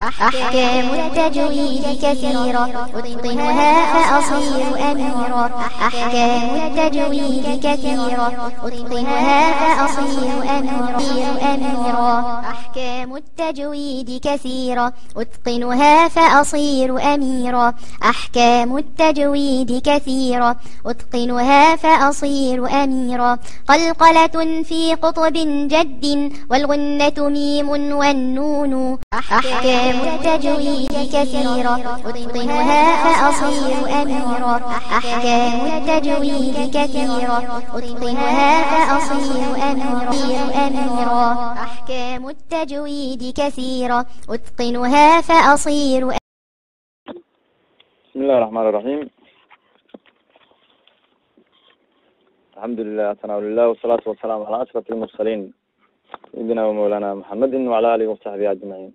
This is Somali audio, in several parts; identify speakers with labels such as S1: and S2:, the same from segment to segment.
S1: أحكام التجويد كثيرة أتقنها فأصير أميرا. أحكام التجويد كثيرة أتقنها فأصير أميرا. أحكام التجويد كثيرة أتقنها فأصير أميرا. أحكام التجويد كثيرة أتقنها فأصير أميرا. قلقلة في قطب جد والغنة ميم والنون. أحكام التجويد كثيرة أتقنها فأصير أميرا. أحكام التجويد كثيرة أتقنها فأصير أميرا. أحكام التجويد كثيرة أتقنها فأصير.
S2: بسم الله الرحمن الرحيم. الحمد لله ثناء لله والصلاة والسلام على أشرف المرسلين سيدنا ومولانا محمد وعلى آله وصحبه أجمعين.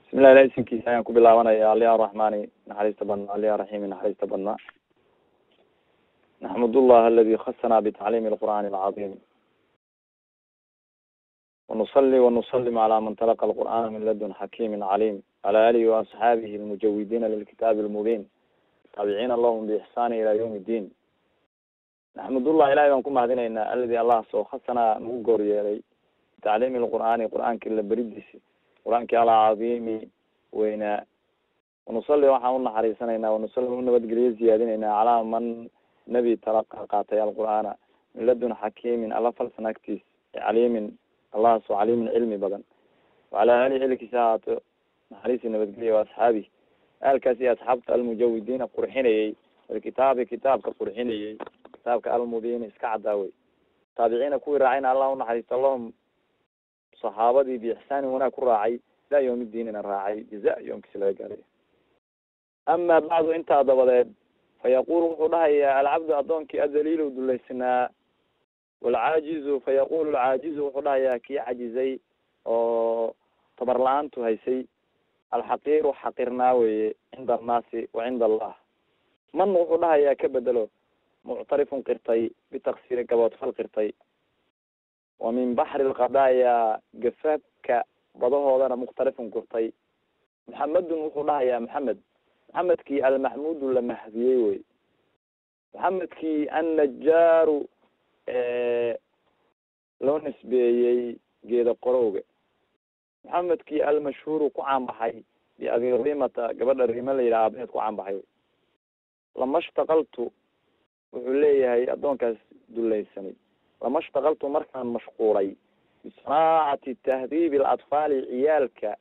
S2: بسم الله إلهي سنكيس ayaan ku bilaabanaya aliya الرحمن naxariista badna aliya رحيم naxariista badna. نحمد الله الذي خصنا بتعليم القرآن العظيم ونصلي ونسلم على من تلقى القرآن من لدن حكيم عليم على آله وأصحابه المجودين للكتاب المبين تابعين اللهم بإحسان إلى يوم الدين. نحمد الله إلهي بaan ku mahadinayna الذي الله soo khasana nagu goor yeelay تعليم القرآن قرآن كلا بريدس قرآن كلا عظيم وينا ونصلي وحنا حريصنا ونصلي ونبدأ زيادنا على من نبي تلقى قاطع القرآن من لدن حكيم الله فلسنكتيس عليم الله سو عليم علمي بدن وعلى آله الكسات حريص نبدأ وأصحابه الكسي أصحاب المجودين قرحيني الكتاب كتاب كقرحيني كتاب كالمبين إسكعد داوي تابعين كوي راعينا الله ونحريص اللهم صحابتي بإحسان هنا كراعي لا يوم الدين راعي جزاء يوم كسلا قالي. أما بعد أنت ضبلت فيقول وحده يا العبد أضونك الدليل دليسنا والعاجز فيقول العاجز وحده يا كي عجزي أو تبرلان تهيسي الحقير حقرناوي عند الناس وعند الله من وحده يا كبدله معترف قرطي بتقصير كبوت فالقرطي ومن بحر القضايا جفافك بضوه هذا مختلف قرطي محمد وحده يا محمد كي المحمود لما هديوي محمد كي النجار لو نسبي جيد قروج محمد كي المشهور كعام بحي بأبي الريمة قبل الريمة اللي لعبت كعام بحي لما اشتغلت وحليه هي أدونك دولي السنة لما اشتغلت مركا مشقوري بصناعة تهذيب الأطفال عيالك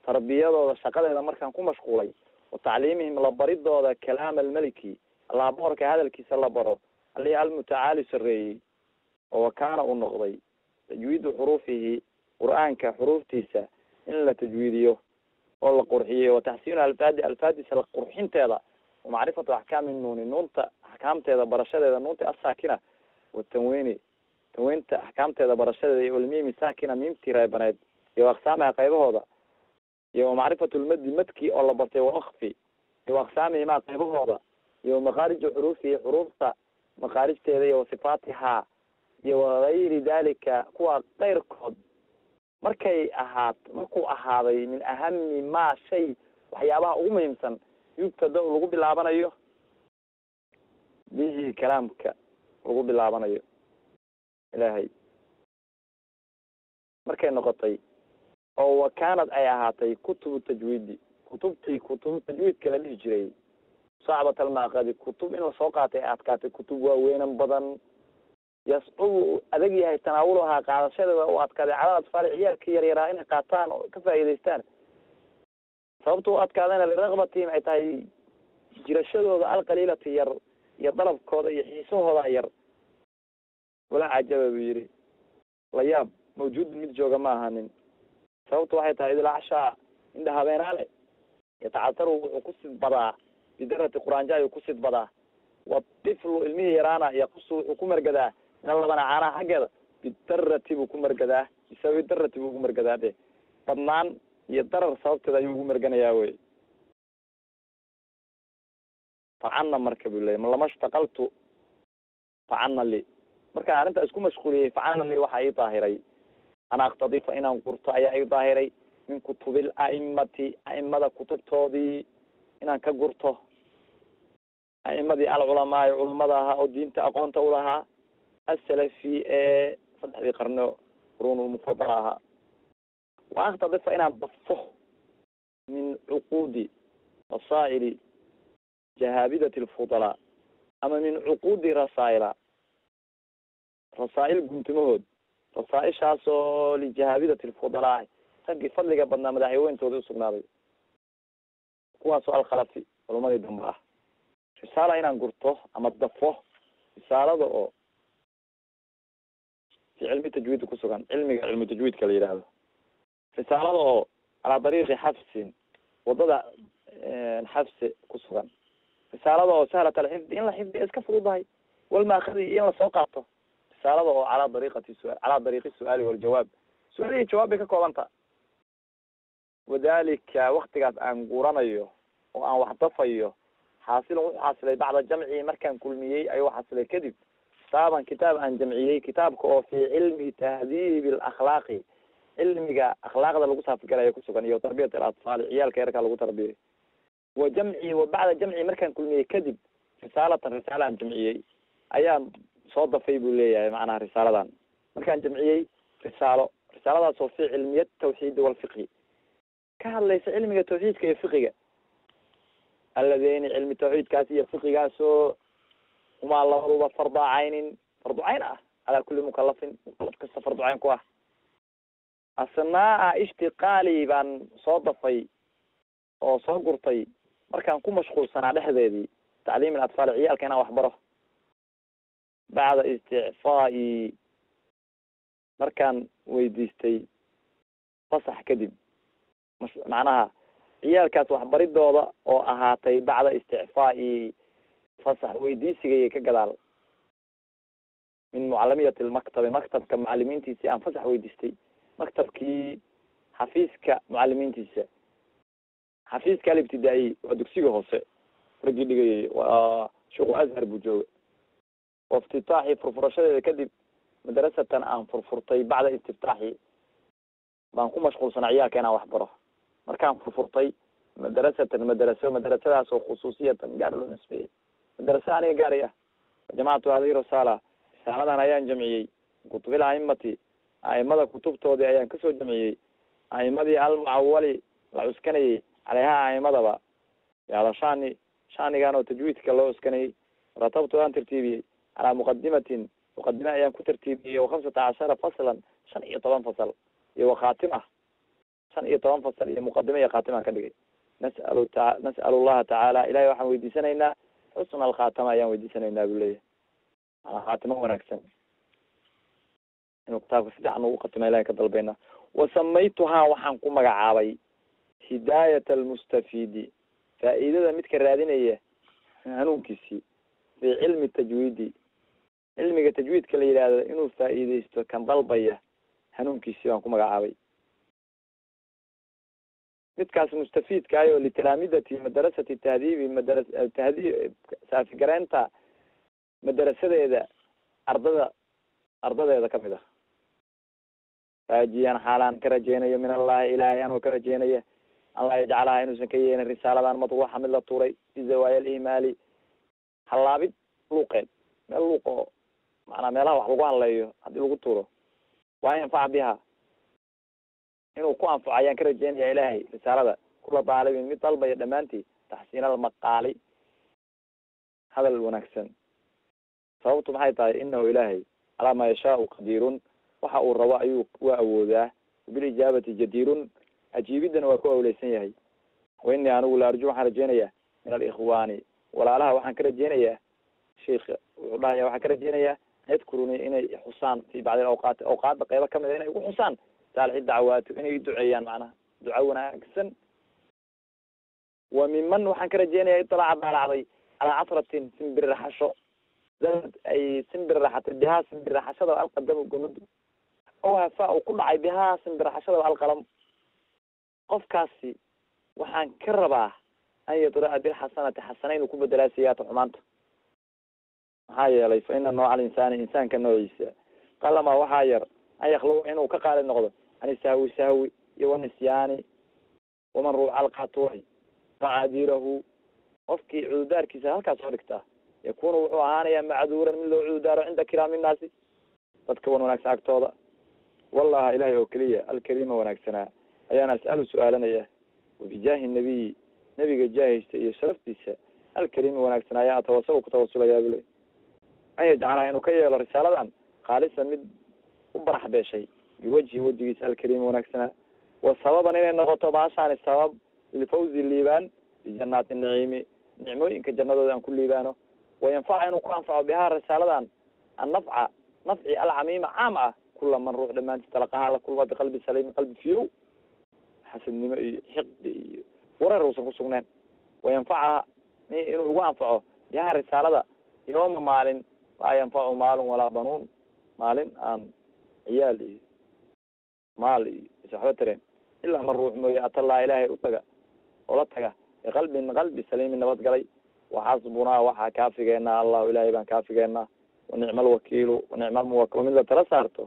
S2: تربية وشغل إذا مركا كون مشقوري وتعليمهم لبريد هذا كلام الملكي الله بارك هذا الكيس الله بره اللي المتعالي سري وكان النقضي تجويد حروفه قرآن كحروف تيسا إلا تجويديه والله قرحيه وتحسين الفادس القرحين تيضا ومعرفة أحكام النون أحكام تيضا برشاد إذا النون الساكنة والتنويني توينت أحكام تيضا برشاد والميم الساكنة ميم تيراي بنات يوأقسامها قيبه هذا يوم معرفة المد مدكي أو لبطي وأخفي وأقسامه ما قيبه هذا يوم مخارج حروفه حروفها مخارج تيري وصفاتها وغير ذلك هو غير كود مركو أهاضي من أهم ما شيء وحيابها مهمة يبتدأ لغو باللعبان بيجي كلامك لغو باللعبان إلهي مركي نقطي أو كانت أي أهاتي كتب التجويد كتب التجويد كلا الهجري صعبة المعقد كتب إنه سوقاتي أتكاتي كتب وين بدن يصعب أدقيها تناولها قاعدة شيء وأتكاتي على أطفال عيال كي يرين قاطان كفايدستان sababtoo adkaadana raqabtii ay tahay jirashadooda alqaliila yar dalabkooda iyo xiisahooda yar wala ajaba biiri la yaab mawjud mid jooga ma ahanin sababtoo waxay tahay ila casha inda habeenaale yatacaataru wuxuu ku sid badaa bidarati quraanjaa ku sid badaa watiflu ilmihi yarana yaqsu wuxuu ku margadaa in labana caana xageeda bidarati buu ku margadaa isaga bidarati buu ku margadaa badnaan iyo darar sababteeda ayuu ugu marganayaa wey facana marka buu leeyahay lama shaqaltu facana li marka arinta isku mashquuliyay facana li waxa ay daahiray ana aqtadifa inaan qurto ayaa ay daahiray min kutubi alaimati aimada kutubtoodii inaan ka gurto aimadii alculamaai culamada ahaa oo diinta aqoonta ulahaa asalafi ee 3 qarno qurunulmufadala ahaa wa aktadifa inaan dafo min cuquudi rasaa'ili jahaabidati lfudalaa ama min cuquudi rasaa'ila rasaa'il guntumahood rasaaishaasoo lijahaabidati lfudalaa raggii fadliga badnaa madaxweyntooda usugnaaday kuwaasoo alkhalafi culamadii dambe ah risaala inaan gurto ama dafo risaalada oo fi cilmi tajwiidka kusugan cilmiga cilmu tajwiidka la yidhaahdo risaalada oo calaa dariiqi xafsin wadada xafsi kusugan risaalada oo sahlat alxifdi in la xifdiya iska fududahay walmaakadi iyo in lasoo qaato risaalada oo calaa dariiqati calaa dariiqi su-aali waljawaab su-aal iyo jawaab bay ka koobanta wadalika waktigaas aan guranayo oo aan wax dafayo xaasilan wuxuu xasilay bacda jamci markaan kulmiyey ayuu xasilay kadib kitaaban kitaab aan jamciyey kitaabka oo fi cilmi tahdiibi alakhlaaqi cilmiga akhlaaqda lagu saafigalayo kusugan iyo tarbiyat alatfaali ciyaalka yarkaa lagu tarbiyay wa jamci wa bacda jamci markaan kulmiyey kadib risaalatan risaala aan jamciyey ayaan soo dafay buu leeyahay macnaha risaaladan markaan jamciyey risaaladaas oo fi cilmiyat tawxiidi walfiqhi ka hadlaysa cilmiga tawxiidka iyo fiqiga alladeyni cilmi tawxiidkaas iyo fiqigaasoo humaa labaduba fardu cayn ah calaa kuli mukalafin mukalaf kasta fardu cayn ku ah asnaa ishtiqaali baan soo dafay oo soo gurtay markaan ku mashquulsanaa dhexdeedii tacliim alatfaal ciyaalka inaan waxbaro bacda isticfaai markaan weydiistay fasax kadib macnaha ciyaalkaas waxbaridooda oo ahaatay bacda isticfaai fasax weydiisigay ka gadaal min mucalamiyati lmaktabi maktabka mucalimiintiisi aan fasax weydiistay maktabkii xafiiska mucalimiintiisa xafiiska alibtidaa-i waa dugsiga hoose raggii dhigayay waa sheikhu azhar buu jooga waiftitaaxi furfurashadeeda kadib madrasatan aan furfurtay bacda istiftaaxi baan ku mashquulsanaa ciyaalka inaan waxbaro markaan furfurtay madrasadaas oo khusuusiyatan gaar loo nisbeeyey madrasa aniga gaari ah jamacatu hadihi risaaladan ayaan jamciyey kutubil aimati aimada kutubtoodii ayaan kasoo jamciyey aimadii almucawali la cuskanayey caleyha aimadaba yaada shanigan oo tajwiidka loo cuskanayey ratabtu aan tartiibiyey calaa muqadimatin muqadime ayaan ku tartiibiyey wa 15 faslan 15 fasal iyo wakhatima 15 fasal iyo muqadime iyo khaatima ka dhigay nas'alu llaha tacaala ilahay waxaan weydiisanaynaa xusna alkhaatama ayaan weydiisanaynaa buu leeyahay manaa khaatimo wanaagsan inuu kitaabka si fiican ugu khatima ilahay ka dalbayna wasamaytuhaa waxaan ku magacaabay hidaayat almustafiidi faa'iidada midka raadinaya hanuunkiisii fi cilmi tajwiidi cilmiga tajwiidka la yidhaahdo inuu faa'iideysto kan dalbaya hanuunkiisii baan ku magacaabay midkaas mustafiidkaayo litalaamidati madrasati tahdiibi saafigareynta madarasadeeda ardadeeda kamid ah raajiyan xaalaan ka rajeynayo min allahi ilaahay anoo ka rajeynaya an laa yajcalaha inuusan ka yeelin risaaladan madruuxa mid la tuuray fi zawaaya alimaali hallaabid luuqeed meel luuq oo macnaa meelaha wax lagu hadleeyo haddii lagu tuuro waa yanfaca biha inuu ku anfaco ayaan ka rajeynaya ilaahay risaalada kula daalibin mid dalbaya dhamaantii taxsiin almaqaali hadal wanaagsan sababtu maxay tahay inahu ilaahay calaa maa yashaau qadiirun waxa uu rabo ayuu waa awoodaa bilijaabati jadiirun ajiibidana waa ku awleysan yahay wa inii anigu la arju waxaan rajeynayaa min alikhwaani walaalaha waxaan ka rajeynayaa sheikh wuxuu dhahaya waxaan ka rajeynayaa yadkuruni inay xusaan fi bacdi awqaada qeybo kamid a inay ugu xusaan saalixi dacwaati inay duceeyaan macnaha duca wanaagsan wa miman waxaan ka rajeynaya iطalaaca daalacday calaa casratin simbir raxasho zanad ay simbir raxatay bihaa simbir raxashada alqadamu gomadu o hafa uu ku dhacay bihaa simbir raxashada alqalam qofkaasi waxaan ka rabaa an yadraa bilxasanati xasana inuu ku bedelaa siyaata xumaanta maxaa yeelay fa ina nooca alinsaani insaanka noociisa qalama waxaa yar an yakluq inuu ka qaali noqdo ani sahwi iyo wanisyaani waman ruuca alqatuuci macadiirahu qofkii cududaarkiisa halkaas soo dhigtaa yakunu wuxuu ahaanayaa macduuran mid loo cududaaro cinda kiraami nnaasi dadka wan wanaagsan agtooda. wallaha ilahay oo keliya alkarima wanaagsanaa ayaan as'alu su-aalanaya wabijaahi nabiyi nabiga jaahista iyo sharaftiisa alkarimi wanaagsanaa ayaan atawasal ku tawasulayaa bule an yajcalaha inuu ka yeelo risaaladan khaalisan mid u barax beeshay biwajhi wejigiisa alkarimi wanaagsanaa wa sababan inay noqoto baashaani sabab lilfawzi liibaan bijanaati naciimi nicmooyinka jannadooda aan ku liibaano wayanfaca inuu ku anfaco bihaa risaaladan annafca nafci alcamiima caam ah kula man ruux dhamaanti talaqaha la kulma biqalbi saliim qalbi fiyow xasadnimo iyo xiqdi iyo wareer uusan kusugneen wayanfacaha inuu ugu anfaco bihaa risaalada yooma maalin laa yanfacu maalun walaa banuun maalin aan ciyaal iyo maal iyo iswaxba tareen ilaa man ruux mooye atallah ilaahay utaga oo la taga biqalbin qalbi saliimin nabad galay waxasbunaa waxaa kaafigeenaa allahu ilaahay baan kaafigeenaa wanicma alwakiilu wanicma almuwakil mid la tala saarto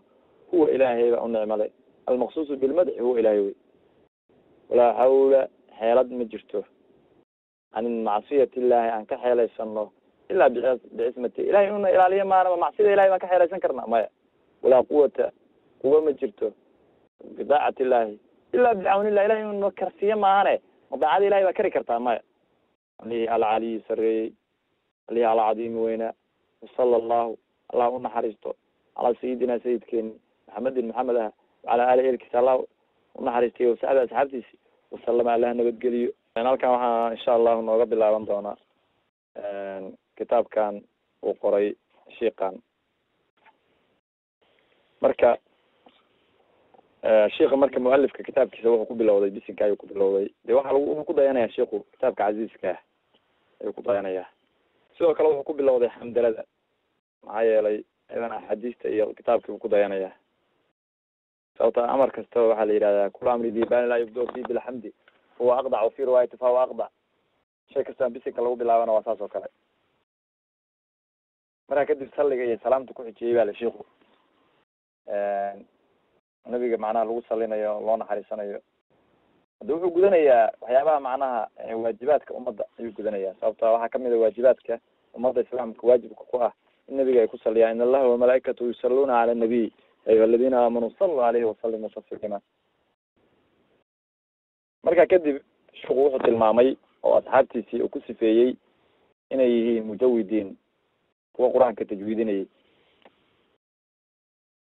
S2: huwa ilaahay baa u nicmaday almaqsuusu bilmadxi huwa ilaahay wey walaa xawla xeelad ma jirto can macsiyati illaahi aan ka xeelaysano ilaa bicismati ilahay inuna ilaaliyo maanaba macsida ilahay baan ka xeelaysan karnaa maya walaa quwata quwa ma jirto bidaacati illaahi ilaa bicawnillahi ilahay inuna karsiyo maahane madaacada ilahay baa kari kartaa maya alihi alcaliyi sareeyey alihi alcadiimi weynaa wasala allahu allah u naxariisto calaa sayidina sayidkeeni maxamedin maxamed ah wacalaa ali elkiisa allah unaxariistay wasaxbi asxaabtiisi wasalama allah nabadgeliyo. halkan waxaa insha allahu nooga bilaaban doonaa kitaabkan uu qoray shiikan. marka shiika marka mualifka kitaabkiisa wuxuu ku bilowday bisinka ayuu ku bilowday de wuxuu ku dayanaya shiku kitaabka casiiska ah ayuu ku dayanaya. sidoo kale wuxuu ku bilowday xamdalada maxaa yeelay idan axaadiista iyo kitaabkii buu ku dayanaya sababta amar kastaba waxaa la yihahdaa kula amri dibani laa yubdo fi bilxamdi huwa aqdac fi riwaayati fahuwa aqdac shay kastaba bisinka lagu bilaabana waa saas oo kale. markaa kadib salliga iyo salaamta kuxijiyey baa la shiku nabiga macnaha lagu salinayo loo naxariisanayo hadda wuxuu gudanayaa waxyaabaha macnaha waajibaadka ummadda ayuu gudanayaa sababta waxaa kamid a waajibaadka ummadda islaamka waajibka ku ah in nabiga ay ku saliyaan in allaha wamalaa'ikatu yusalluna cala nabiy ayuha aladina aamanuu saluu alayhi wasalimu tasliima. markaa kadib shiku wuxuu tilmaamay oo asxaabtiisii uu ku sifeeyey inay yihiin mujawidiin kuwa qur-aanka tajwiidinayay.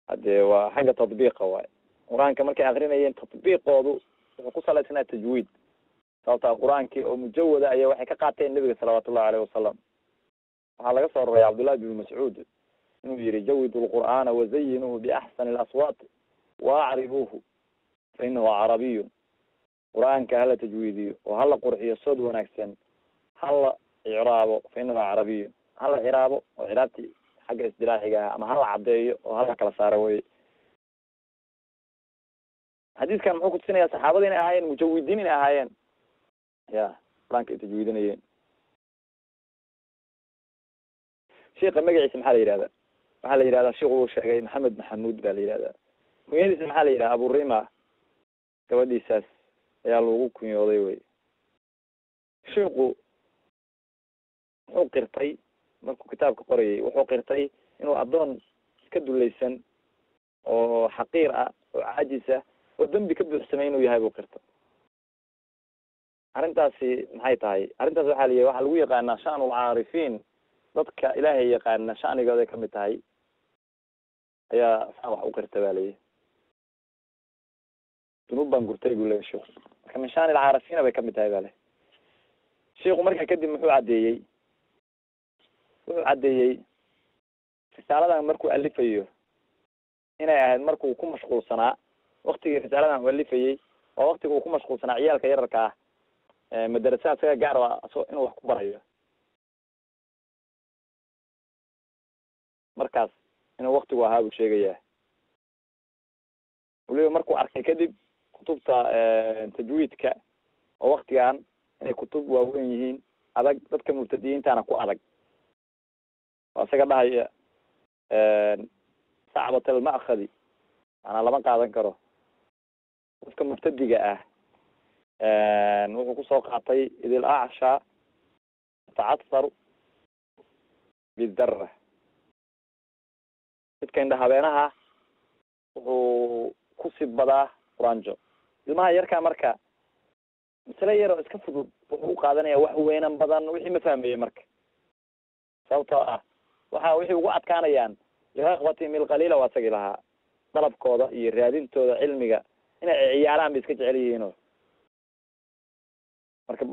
S2: hadee waa xagga tatbiiqa waay qur-aanka markay akrinayeen tatbiiqoodu wuxuu ku salaysnaa tajwiid sababta qur-aankii oo mujawada ayaa waxay ka qaateen nabiga salawaatu ullahi alayhi wasalam. waxaa laga soo roray cabdullahi bin mascuud inuu yihi jawidu lqur'aana wazayinuuhu biaxsani اlaswaat waacribuuhu fainahu carabiyun. qur-aanka hala tajwiidiyo oo hala qurxiyo sood wanaagsan hala icraabo fainahu carabiyun. hala ciraabo oo ciraabtii xagga isdilaaxiga ah ama hala cadeeyo oo hala kala saaro wey. xadiiskan muxuu kutusinayaa saxaabada inay ahaayeen mujawidiin inay ahaayeen ya qur-aanka ay tajwiidinayeen. shiika magaciisa maxaa la yihahda waxaa la yihahdaa shiku uu sheegay maxamed maxamuud ba la yihahdaa. kunyadiisa maxaa la yidhaha aburima gabadhiisaas ayaa lagu kunyooday wey. shiku wuxuu qirtay markuu kitaabka qorayay wuxuu qirtay inuu addoon iska dulaysan oo xaqiir ah oo caajis ah oo dembi ka buuxsamay inuu yahay buu qirtay. arrintaasi maxay tahay? arrintaas waxaa layihi waxaa lagu yaqaanaa shan lcaarifiin dadka ilaahay yaqaana shanigooday kamid tahay ayaa saa wax u qirta ba layihi. dunuub baan gurtay buu leya shiku marka min shan lcaarifiina bay kamid tahay ba le. shiku markaa kadib wuxuu caddeeyey risaaladan markuu alifayo inay ahayd markuu ku mashquulsanaa waktigii risaaladan u alifayey oo waktiga uu ku mashquulsanaa ciyaalka yararka ah madarasa isaga gaar inuu wax ku barayo. markaas inuu waktigu ahaa buu sheegayaa. waliba markuu arkay kadib kutubta tajwiidka oo waktigan inay kutub waaweyn yihiin adag dadka mubtadiyiintana ku adag waa isaga dhahaya sacbat alma'khadi manaa lama qaadan karo qofka mubtadiga wuxuu kusoo qaatay idil acsha tacatharu bidara midka indha habeenaha wuxuu ku sibadaa quraanjo. ilmaha yarkaa marka masale yaroo iska fudud wuxuu u qaadanaya wax weynan badan wixii ma fahmeye marka, sababtoo ah wixii ugu adkaanayaan liraqbatihim ilqaliila waa isagii lahaa dalabkooda iyo raadintooda cilmiga inay ciyaaraan bay iska jecel yihiino marka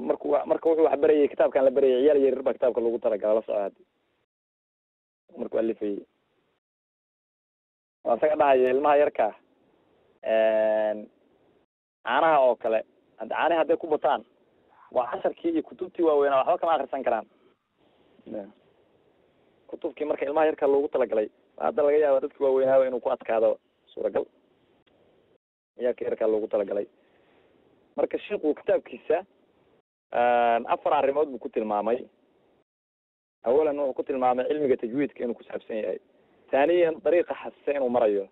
S2: wuxuu wax barayay kitaabkan la barayay ciyaal yaryar baa kitaabka lagu talagala la soco hadi markuu alifayey waa isaga dhahaya ilmaha yarkaa caanaha oo kale caanihi hadday ku bataan waa casharkii iyo kutubtii waaweynaa waxba kama akrisan karaan. kutubkii marka ilmaha yarkaa loogu talagalay hadda laga yaaba dadki waaweynaaba inuu ku adkaado suuragal, ciyaalka yarkaa loogu talagalay. marka sheikhu kitaabkiisa 4 arrimood buu ku tilmaamay. awalan wuxuu ku tilmaamay cilmiga tajwiidka inuu kusaabsan yahay. thaniyan dariiqa xabse inuu marayo,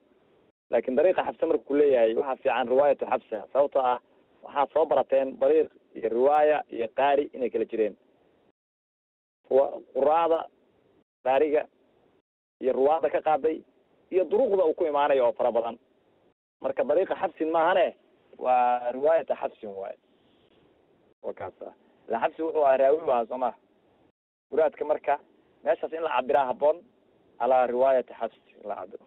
S2: laakin dariiqa xabse marka ku leeyahay waxaa fiican riwaayatu xabsa, sababtoo ah waxaad soo barateen dariiq iyo riwaaya iyo qaari inay kala jireen. quraada qaariga iyo ruwaada ka qaaday iyo duruqda uu ku imaanayo oo fara badan. marka dariiqa xabsin maahane waa riwaayata xabsin waaye wa kaasa la xabsi wuxuu ahaa raawi waa sooma muraadka marka meeshaas in la cabiraa haboon ala riwaayati xabsi la cabiro.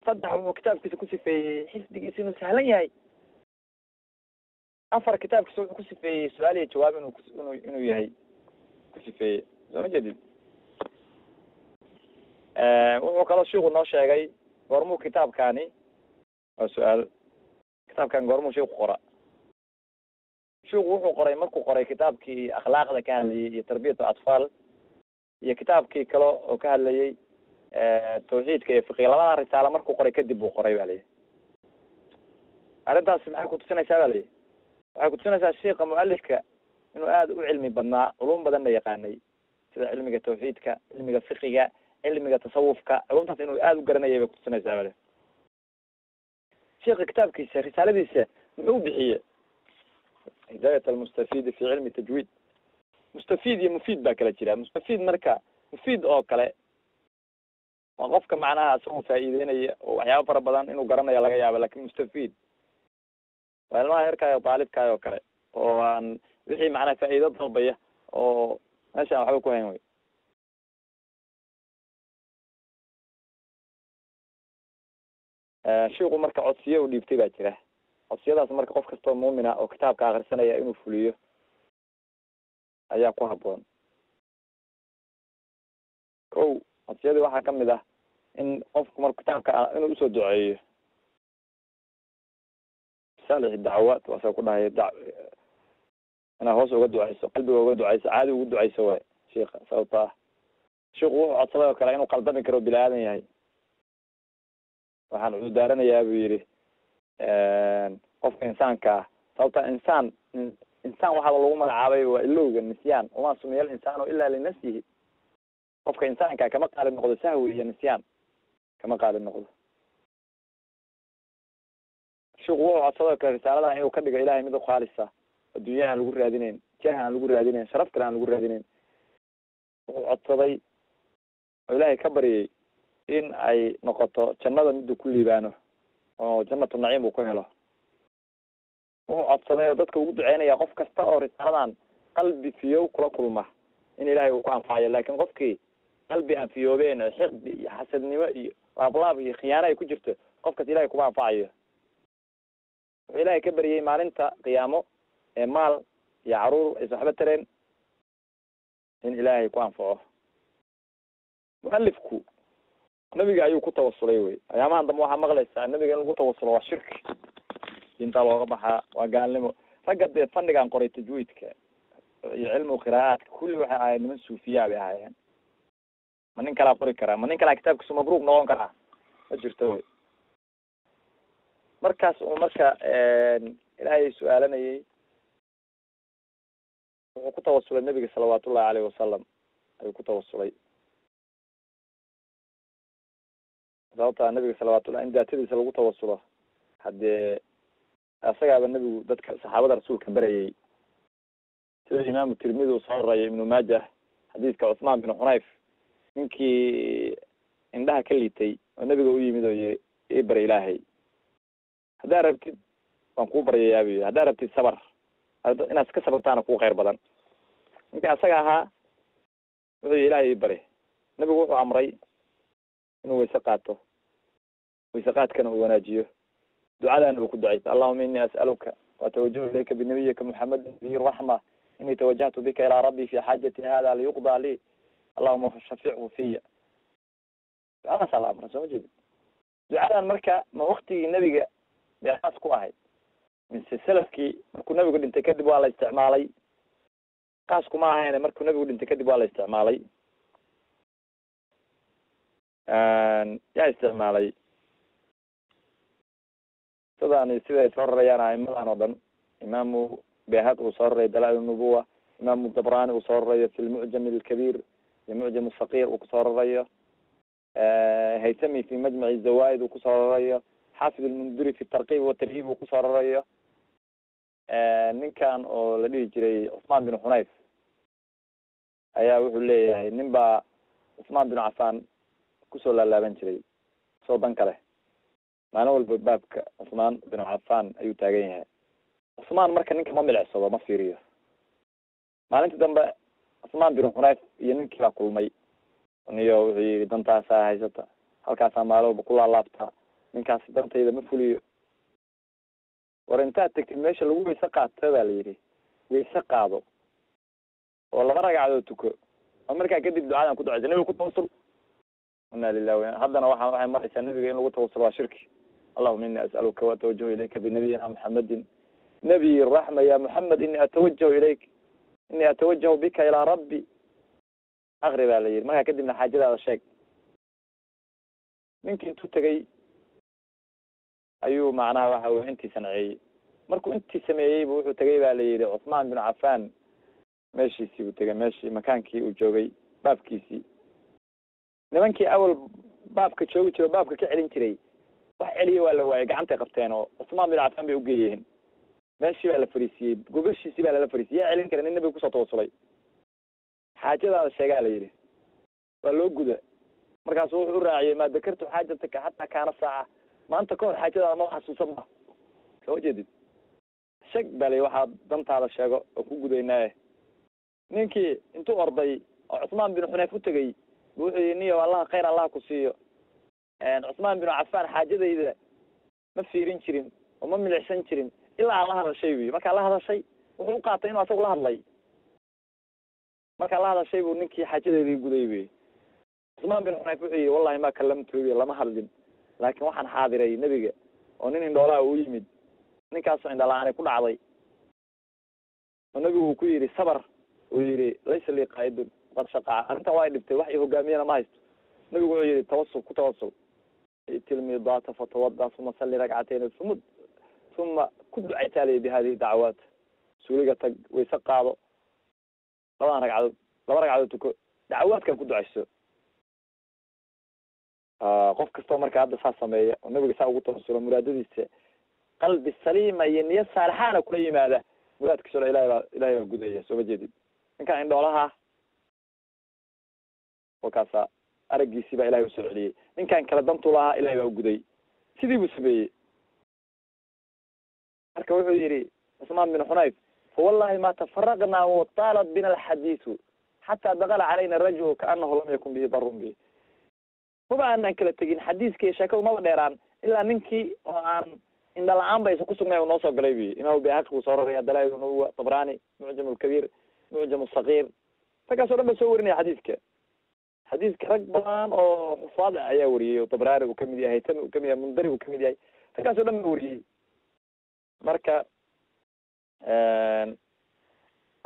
S2: saddex wuxuu kitaabkiisa ku sifeeyey xifdigiisa inuu sahlan yahay. 4 kitaabkiisa wuxuu ku sifeeyey su-aal iyo jawaab inuu yahay ku sifeeyey sooma jeedid. wuxuu kaloo shiiku noo sheegay goormuu kitaabkani waa su-aal kitaabkan goormuu shiiku qora. shiiku wuxuu qoray markuu qoray kitaabkii akhlaaqda ka hadlayay iyo tarbiyatu atfaal iyo kitaabkii kale oo ka hadlayay tawxiidka iyo fiqiga. labada risaalo markuu qoray kadib buu qoray ba layihi. arrintaas maxay kutusinaysaa ba layihi, waxay kutusinaysaa sheika mualifka inuu aada u cilmi badnaa, culum badanna yaqaanay sida cilmiga tawxiidka, cilmiga fiqiga, cilmiga tasawufka. culumtaas inuu aada u garanayay bay kutusinaysaa ba layihi. sheika kitaabkiisa risaaladiisa muxuu bixiyey hidaayat almustafidi fi cilmi tajwiid. mustafid iyo mufiid baa kala jira. mustafid marka mufiid oo kale waa qofka macnaha isagoo faa'iideynaya oo waxyaaba fara badan inuu garanayo laga yaabo, lakin mustafid waa ilmaha yarkaayo daalibkaay oo kale oo aan wixii macnaha faa'iido dalbaya oo meeshaan waxba ku hayn wey. shiiku marka codsiyo u dhiibtay baa jira. codsiyadaas marka qof kastoo muumina oo kitaabka akrisanaya inuu fuliyo ayaa ku haboon. ko codsiyadii waxaa kamid ah in qofku marka kitaabka inuu usoo duceeyo. saalix dacwaat waasa ku dhahay inaa hoos uga duceyso, qalbiga uga duceyso, caadi ugu duceyso waay sheika. sababto ah shiku wuxuu codsaday oo kale inuu qaldami karo bini aadan yahay. waxaan udaaranayaa buu yihi qofka insaanka ah, sababta insaan waxaaba lagu magacaabay waa ilowga nisyaan. wamaa sumiya alinsanu ila linafsihi. qofka insaanka kama qaali noqdo sahwi iyo nisyaan kama qaali noqdo. shiku wuxuu codsadoo kale risaalada inuu ka dhigo ilahay mid ukhaalisa, adduunyaha aan lagu raadineyn, jah aan lagu raadineyn, sharaf kale aan lagu raadineyn. wuxuu codsaday oo ilaahay ka baryay in ay noqoto jannada miduu ku liibaano oo jannatu naciim uu ku helo. wuxuu codsaday oo dadka ugu duceynaya qof kasta oo risaaladan qalbi fiyow kula kulma in ilaahay uu ku anfacayo. laakin qofkii qalbi aan fiyoobeen oo xiqdi iyo xasadnimo iyo laablaab iyo khiyaano ay ku jirto, qofkaas ilahay kuma anfacayo. wuxuu ilaahay ka baryay maalinta qiyaamo ee maal iyo caruur aysa waxba tareen in ilaahay ku anfaco. mualifku nabiga ayuu ku tawasulay wey. ayaamahan dambe waxaa maqlaysaa nabiga in lagu tawasulo waa shirki, diintaa looga baxaa, waa gaalnimo. ragga dee fannigan qoray tajwiidka iyo cilmu qiraa'aadka kulli waxay ahayd niman suufiyaa bay ahaayeen. ma nin kalaa qori karaa? ma nin kalaa kitaabkiisu mabruuq noqon karaa? ma jirto wey. markaas uu marka ilaahay su-aalanayay wuxuu ku tawasulay nabiga salawaatullahi aleyhi wasalam ayuu ku tawasulay. sababta nabiga salawaatullahi in daatadiisa lagu tawasulo haddee asagaaba nabigu dadka saxaabada rasuulka barayay sida imaamu tirmidi uu soo raraya ibnu maajah xadiiska cuthmaan bin xunayf ninkii indhaha ka liitay oo nabiga u yimid oo yiri ii bara ilaahay haddaa rabtid waan kuu baryayaa bu yiri haddaa rabtid sabar inaad iska sabartaana kuu khayr badan ninka asaga ahaa wuxuu ilaahay ii bari nabigu wuxuu amray inuu wayse qaato wayse qaadkana uu wanaajiyo ducadana uu ku ducaysto allahuma ini as'aluka وأتوجه إليك بنبيك محمد به الرحمة إني توجهت بك إلى ربي في حاجتي هذا ليقضى لي اللهم شفعه في أنا سلام رسول جد دعاء المركة ما وقتي النبي بأساس كواحد من سلسلة مركو النبي يقول أنت كذب على استعمالي قاسكم معها يعني مركو النبي يقول أنت كذب على استعمالي يا استعمالي سوداني سيدة صار يعني إمام رضن إمام بهاء وصار دلائل النبوة إمام الطبراني وصار في المعجم الكبير المعجم الصغير وصار ريا هيثمي في مجمع الزوائد وصار ريا حافظ المنذري في الترقيب والترهيب وصار ريا نين كان لديه جري عثمان بن حنيف أيا وحول لي نبا عثمان بن عفان كسول الله بن جري صوبان كله معنى والبابك عثمان بن عفان أيو تاجينها عثمان مركا نينك ما ملعصبه ما فيريه maalinta dambe عثمان بن حنيف iyo ninkii la kulmay aniyo wixii dantaas haysata halkaas amaalo kula laabta ninkaas dantayda ma fuliyo warinta tagtay meesha lagu weysa qaatay baa la yiri weysa qaado oo laba ragacdood tuko markaa kadib ducada ku ducaysan nabiga ku tawassul inna lillahi wa haddana waxaan maraysaa nabiga in lagu tawassul waa shirki اللهم إني أسألك وأتوجه إليك بنبينا محمد نبي الرحمة يا محمد إني أتوجه إليك إني أتوجه بك إلى ربي أغرب علي ما كدي من حاجة هذا الشيء ممكن تتجي أيوه معناه وحو أنت سنعي مركو أنت سمعي بوحو تجي علي عثمان بن عفان ماشي سي وتجي ماشي مكانكي وجوجي باب كيسي نمانكي أول باب كتشوي تشوي باب كعلين تري wax celiyo waa la waayay gacanta qabteen oo Usmaan bin Affan bay u geeyeen meeshii baa la fariisiyay gogoshiisii baa la fariisiyay celin kara nabiga ku soo toosulay xaajada sheegaa la yiri waa loo guda markaas uu raaciyay ma dakartu xaajataka hatta kaana saaca maanta koor xaajada ma xasuusan ma soo jeedid shaq bale waxa dantaada sheego oo ku gudaynaa ninkii intuu orday oo Usmaan bin Hunayf u tagay wuxuu niyo wallahi khayr Allah ku siiyo عثمان بن عفان حاجدayda ma fiirin jirin oo ma milicsan jirin ilaa Allah hada shay weey marka Allah hada shay wuxuu qaatay inuu asagu la hadlay marka Allah hada shay uu ninkii xaajadayda guday weey Usmaan bin Hunayf wuxuu wallahi ma kallamtu lama hadlin laakiin waxaan xaadiray nabiga oo nin indhoolaa uu yimid ninkaas oo indhalaan ku dhacday oo nabigu ku yiri sabar uu yiri laysa li qaid qad shaqa anta way dhibtay wax hogaamiyana ma haysto nabigu wuxuu yiri tawassul ku tawassul تلميذات فتوضأ ثم صلي ركعتين ثم كل عتالي بهذه الدعوات سورية ويسقى لما ركعت دعوات كان كل عشر قف كستو مركا هذا صار سمية والنبي ساق وتوصل مرادي قلب السليم ينسى الحالة كل ماذا مراد كسر إلى الجودية سو جديد إن كان عنده لها وكاسا araggiisii baa ilaahay u soo celiyay ninkan kala dantu lahaa ilaahay baa u guday sidii buu sameeyey marka wuxuu yidhi Usmaan bin Hunayf wallahi ma tafarraqna wa talat bina alhadith hatta daqala calayna rajul kaanahu lam yakun bihi darun bi maba aanan kala tegin xadiiskii sheekadu maba dheeraan ilaa ninkii oo aan indha la'aan bay ku sugnay oo noo soo galay bi inuu bihaq uu soo raraya dalaa'il nubuwa Tabrani mu'jam al-kabir mu'jam al-saghir fakaasoo dhan soo warinay xadiiska حديث كرجبان أو حفاظ أيا وريه وطبراري وكمية هيتم وكمية منذري وكمية فكاسو لما وريه مركا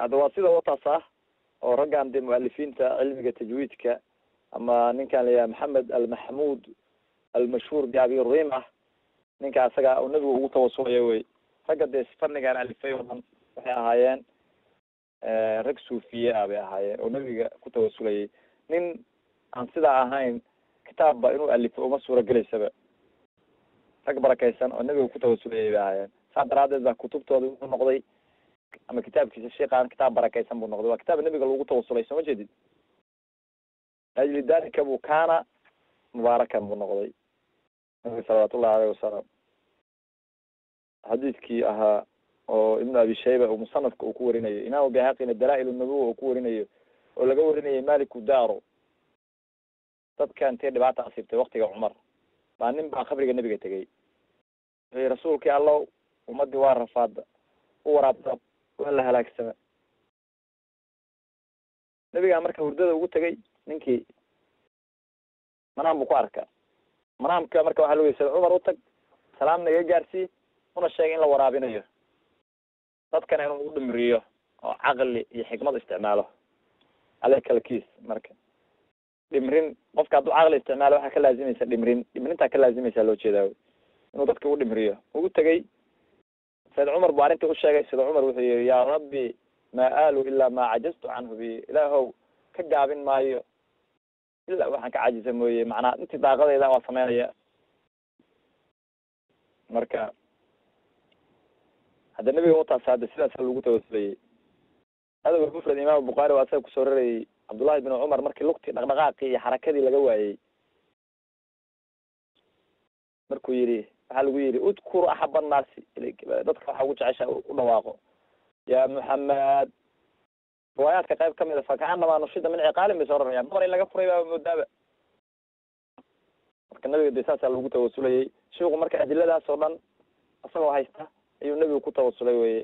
S2: هذا واسطة وطاسة أو رجع عند المؤلفين علم التجويد أما نكان لي محمد المحمود المشهور بأبي الريمة نكان سجى أو نبي وتوصل يوي فقد استفرنا عن ألفين وهم هايان ركسوا فيها أبي هاي ونبي كتوصل nin aan sida ahayn kitaabba inuu alifo uma suura gelaysaba rag barakaysan oo nebiga ku tawasulayay bay ahaayeen saa daraadeed baa kutubtooda wuxuu noqday ama kitaabkiisa sheekhaan kitaab barakaysan buu noqday waa kitaab nebiga lagu tawasulay soo ma jeedid ajli dalika buu kaana mubaarakan buu noqday nabiga salawaatullahi alayhi wasalam xadiidkii ahaa oo ibnu abi shayba oo musanafka uu ku warinayo imaamu bayhaqina dalaa-il nabuwa uu ku warinayo oo laga warinayay maliku daro dadka intee dhibaata asiibtay waktiga cumar baa nin baa qabriga nebiga tegay wuxuu rasuulkii allow ummadii waa rafaada u waraabta waa la halaagsama nebigaa marka hurdada ugu tegay ninkii manaam buu ku arka manaamka marka waxaa lagu yisada cumar utag salaamna iga gaarsii una sheegay in la waraabinayo dadkana inuu u dhimriyo oo caqli iyo xikmad isticmaalo alekalkiis marka dhimrin qofka hadduu caqli isticmaalo waxaa ka laazimaysa dhimrintaa ka laazimaysa loo jeedaa inuu dadka u dhimriyo ugu tegay sayid cumar buu arrintii usheegay sayid cumar wuxuu yihi yaa rabbi maa aalu ilaa maa cajaztu canhu bi ilaahow ka gaabin maayo ilaa waxaan ka cajisa mooye macnaa intii daaqadeyda waa sameynaya marka hadda nebiga utaas hadda sidaasa lagu tawasulayay adab mufrad imaam bukhaari waa asaga kusoo rarayay cabdullahi bin cumar markii lugtii dhaqdhaqaaqii iyo xarakadii laga waayey markuu yihi waxaa lagu yihi udkur axab annaasi dadka waxaa ugu jecesha u dhawaaqo ya muxamed riwaayaadka qayb kamid a fakaanamaa nushida min ciqaalin bay soo rarayaan dumar in laga furay baa moodaaba marka nabiga de saasaa lagu tawasulayay sheiku marka adiladaas oo dhan isagoo haysta ayuu nebigu ku tawasulay weye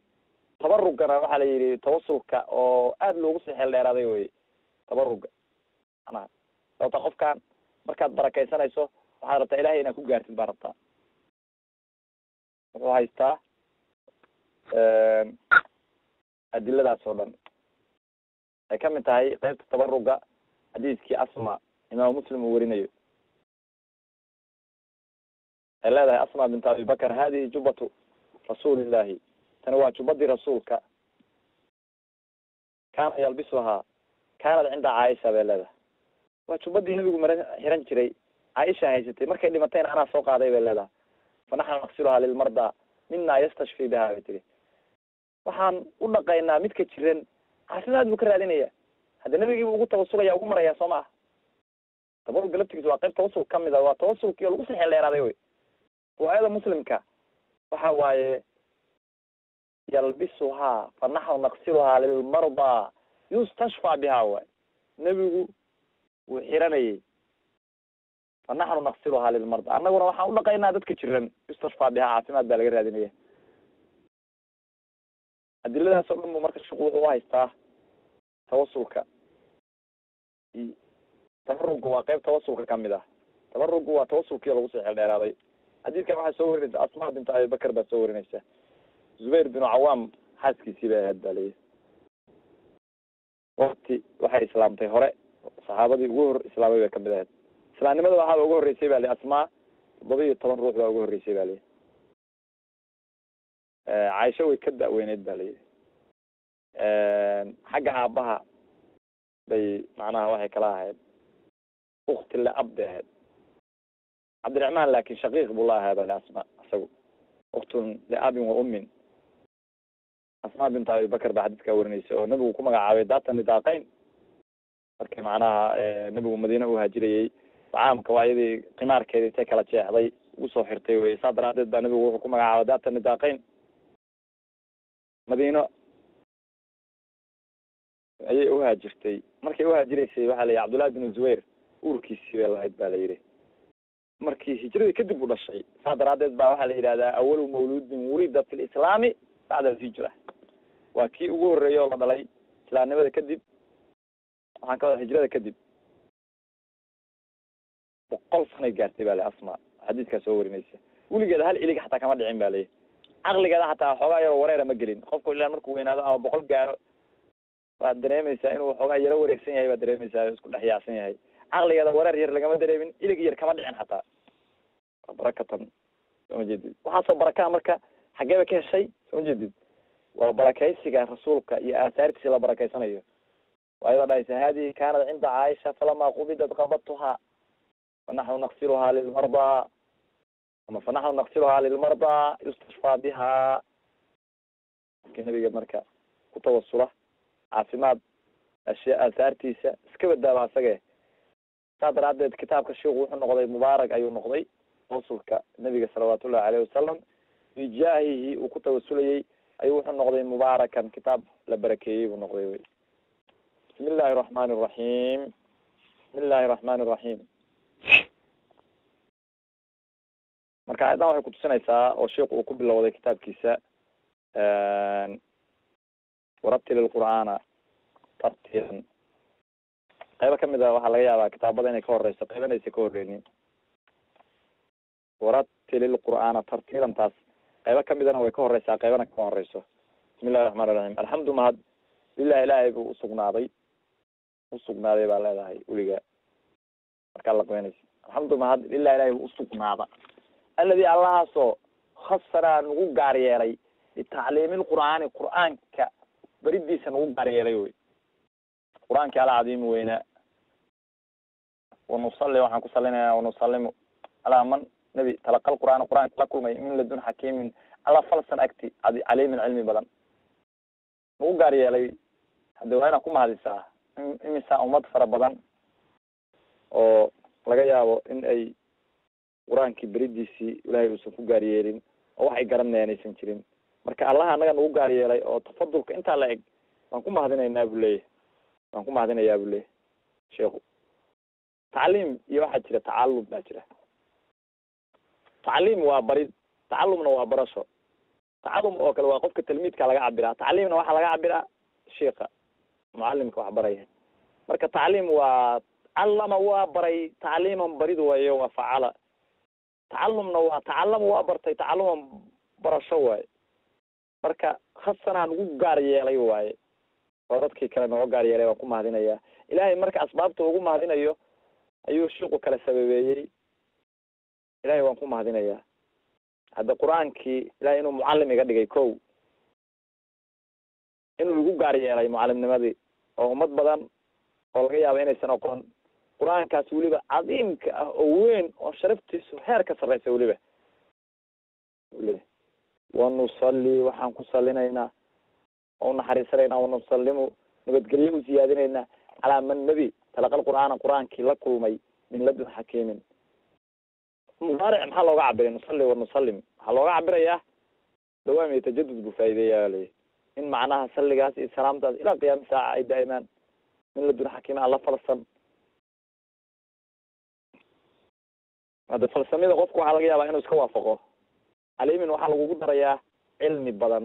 S2: tabarugana waxaa la yihi tawasulka oo aad loogu sii xeel dheeraaday weye tabaruga manaa sababta qofkan markaad barakaysanayso waxaad rabtaa ilahay inaad ku gaartid baa rabtaa wuxuu haystaa adiladaas oo dhan ay kamid tahay qaybta tabaruga xadiiskii asma imaamu muslim uu warinayo ay leedahay asma bint abi bakr hadihi jubbatu rasuulillahi tani waa jubbadii rasuulka kaana yalbisuhaa kaanad cinda caaisha bay leedahay waa jubbadii nabigu mara xiran jiray caaisha haysatay markay dhimatayna anaa soo qaaday bay leedahay fanaxnu naqsiluhaa lilmarda mina yastashfi biha bay tiri waxaan u dhaqaynaa midka jiran caafimaad buu ka raadinaya hadda nabigiibu ugu tawasulaya ugu maraya soo ma ah tabaruga laftigiisa waa qayb tawasul kamid a waa tawasulkii oo lagu sii xeel dheeraaday wey riwaayada muslimka waxa waaye yalbisuhaa fanaxnu naqsiluhaa lilmarda yustashfa biha waay nebigu wuu xiranayay fanaxnu naqsiluhaa lilmarda annaguna waxaan u dhaqaynaa dadka jiran yustashfa biha caafimaad baa laga raadinaya adiladaas oo dhan bu marka sheku wuxuu uhaystaa tawasulka tabaruga waa qayb tawasulka kamid ah tabarugu waa tawasulkii lagu sii xeel dheeraaday xadiidkan waxaa soo warinaysa asma bint abi bakr baa soo warinaysa zubayr binu cawaam xaaskiisii bay ahayd baa layihi wakti waxay islaamtay hore saxaabadii ugu hor islaamay bay kamid ahayd islaamnimada waxaaba uga horreysay ba lihi asmaa 17 ruux baa uga horreysay ba lihi caaisha way ka da-weyneyd ba layihi xagga aabaha bay macnaha waxay kala ahayd ukti le-ab bay ahayd cabdiraxmaan laakin shaqiiq buu la ahaa bali asma isagu uktun liabin wa ummin asma bint abi bakr baa xadiidkaa warinaysa oo nabigu ku magacaabay data nidaaqeyn markii macnaha nabigu madiina u haajirayay dacaamka waa iyadii qimaarkeedii intay kala jeexday ugu soo xirtay wey saa daraadeed baa nabigu wuxuu ku magacaabay data nidaaqeyn madiino ayay uhaajirtay markay uhaajiraysay waxaa la yihi cabdullahi bin zubayr uurkiisii bay lahayd ba la yihi markii hijradii kadib u dhashay saa daraadeed baa waxaa la yidhahdaa awalu mawludin wulida fi lislaami bacda alhijra waa kii ugu horreeyay oo la dhalay islaamnimada kadib waxaan ka wada hijrada kadib 100 sanay gaartay ba la asma xadiidkaa soo warinaysa weligeeda hal ilig xataa kama dhicin ba layihi caqligeeda xataa xoogaa yaroo wareera ma gelin qofku ilaa markuu weynaado ama 100 gaaro waad dareemaysaa inuu xoogaa yaro wareegsan yahay baad dareemaysaa isku dhex yaacsan yahay caqligeeda wareer yar lagama dareemin ilig yar kama dhicin xataa barakatan soo ma jeedid waxaasoo barakaa marka xaggee ba ka heshay soo ma jeedid waa barakaysiga rasuulka iyo aasaartiisi la barakaysanayo waa iyadoo dhahaysa hadihi kaanat cinda caaisha falamaa qubidat qabadtuhaa fanaxnu naqsiluhaa lilmardaa ama fanaxnu naqsiluhaa lilmardaa yustashfaa biha markii nabiga marka ku tawasula caafimaad aahaartiisa iska badaaba asage saa daraadeed kitaabka sheikhu wuxuu noqday mubaarak ayuu noqday tawasulka nabiga salawaatullahi aleyhi wasalam bijaahihi uu ku tawasulayey ayuu wuxuu noqday mubaarakan kitaab la barakeeyey buu noqday wy bismi illahi raxmani raxiim bismi illahi raxmani raxiim marka aayaddan waxay kutusinaysaa oo sheikhu uu ku bilowday kitaabkiisa waratil ilqur'aana tartiilan qaybo kamid a waxaa laga yaabaa kitaabada inay ka horeyso qaybana aysa ka horeynin waratil ilqur'aana tartiilan taas qaybo kamidana way ka horeysaa qaybana kama horeyso bismi illahi raxmaan iraxiim alxamdu mahad lilah ilaahay buu usugnaaday baa leedahay weliga markaa laqabeynaysa alxamdu mahad lilah ilahay buu usugnaada aladi allahaasoo khasanaa nagu gaar yeelay litacliimi lqur'aani qur'aanka beridiisa nagu gaar yeelay wey qur'aankii ala cadiimi weynaa wanusali waxaan ku salinaya wanusalimu alaa man nabi talaqal qur'aan qur'aanka la kulmay min ladun xakiimin alla falsan agti caliimin cilmi badan nagu gaar yeelay haddi waa inaad ku mahadisaa imisa ummad fara badan oo laga yaabo in ay qur-aankii beridiisii ilaahay uusan ku gaar yeelin oo waxay garanayaan aysan jirin marka allaha anaga nagu gaar yeelay oo tafadulka intaa la eg waan ku mahadinaynaa bu leeyahy waan ku mahadinayaa bu leeyahy sheikhu tacliim iyo waxaa jira tacalum baa jira tacliim waa barid tacalumna waa barasho tacalum oo kale waa qofka tilmiidka laga cabiraa tacliimna waxaa laga cabiraa sheika mucalimka wax baraya marka tacliim waa callama waa baray tacliiman barid waayo waa facala tacalumna waa tacalama waa bartay tacaluman barasho waaye marka khasanaa nagu gaar yeelay waaye oo dadkii kale nooga gaar yeelay waan ku mahadinayaa ilahay marka asbaabta ugu mahadinayo ayuu shiiku kala sababeeyey ilahay waan ku mahadinayaa hadda qur-aankii ilahay inuu mucalim iga dhigay ko inuu igu gaar yeelay mucalimnimadii oo ummad badan oo laga yaaba inaysan oqon qur-aankaas weliba cadiimka ah oo weyn oo sharaftiisu heer ka sarreysa weliba wanusali waxaan ku salinaynaa oo unaxariisanaynaa wanusalimu nabadgelyo u siyaadinaynaa calaa man nebi talaqal qur'aana qur-aankii la kulmay min ladun xakiimin mubaaric maxaa looga cabiray nusali wanusalim waxaa looga cabirayaa dawaam iyo tajadud buu faa'ideeyaa leeyahy in macnaha saligaas iyo salaamtaas ilaa qiyaami saaca ay daa'imaan min ladun xakiimin alla falsan hadda falsamada qofku waxaa laga yaabaa inuu iska waafaqo caliimin waxaa lagugu darayaa cilmi badan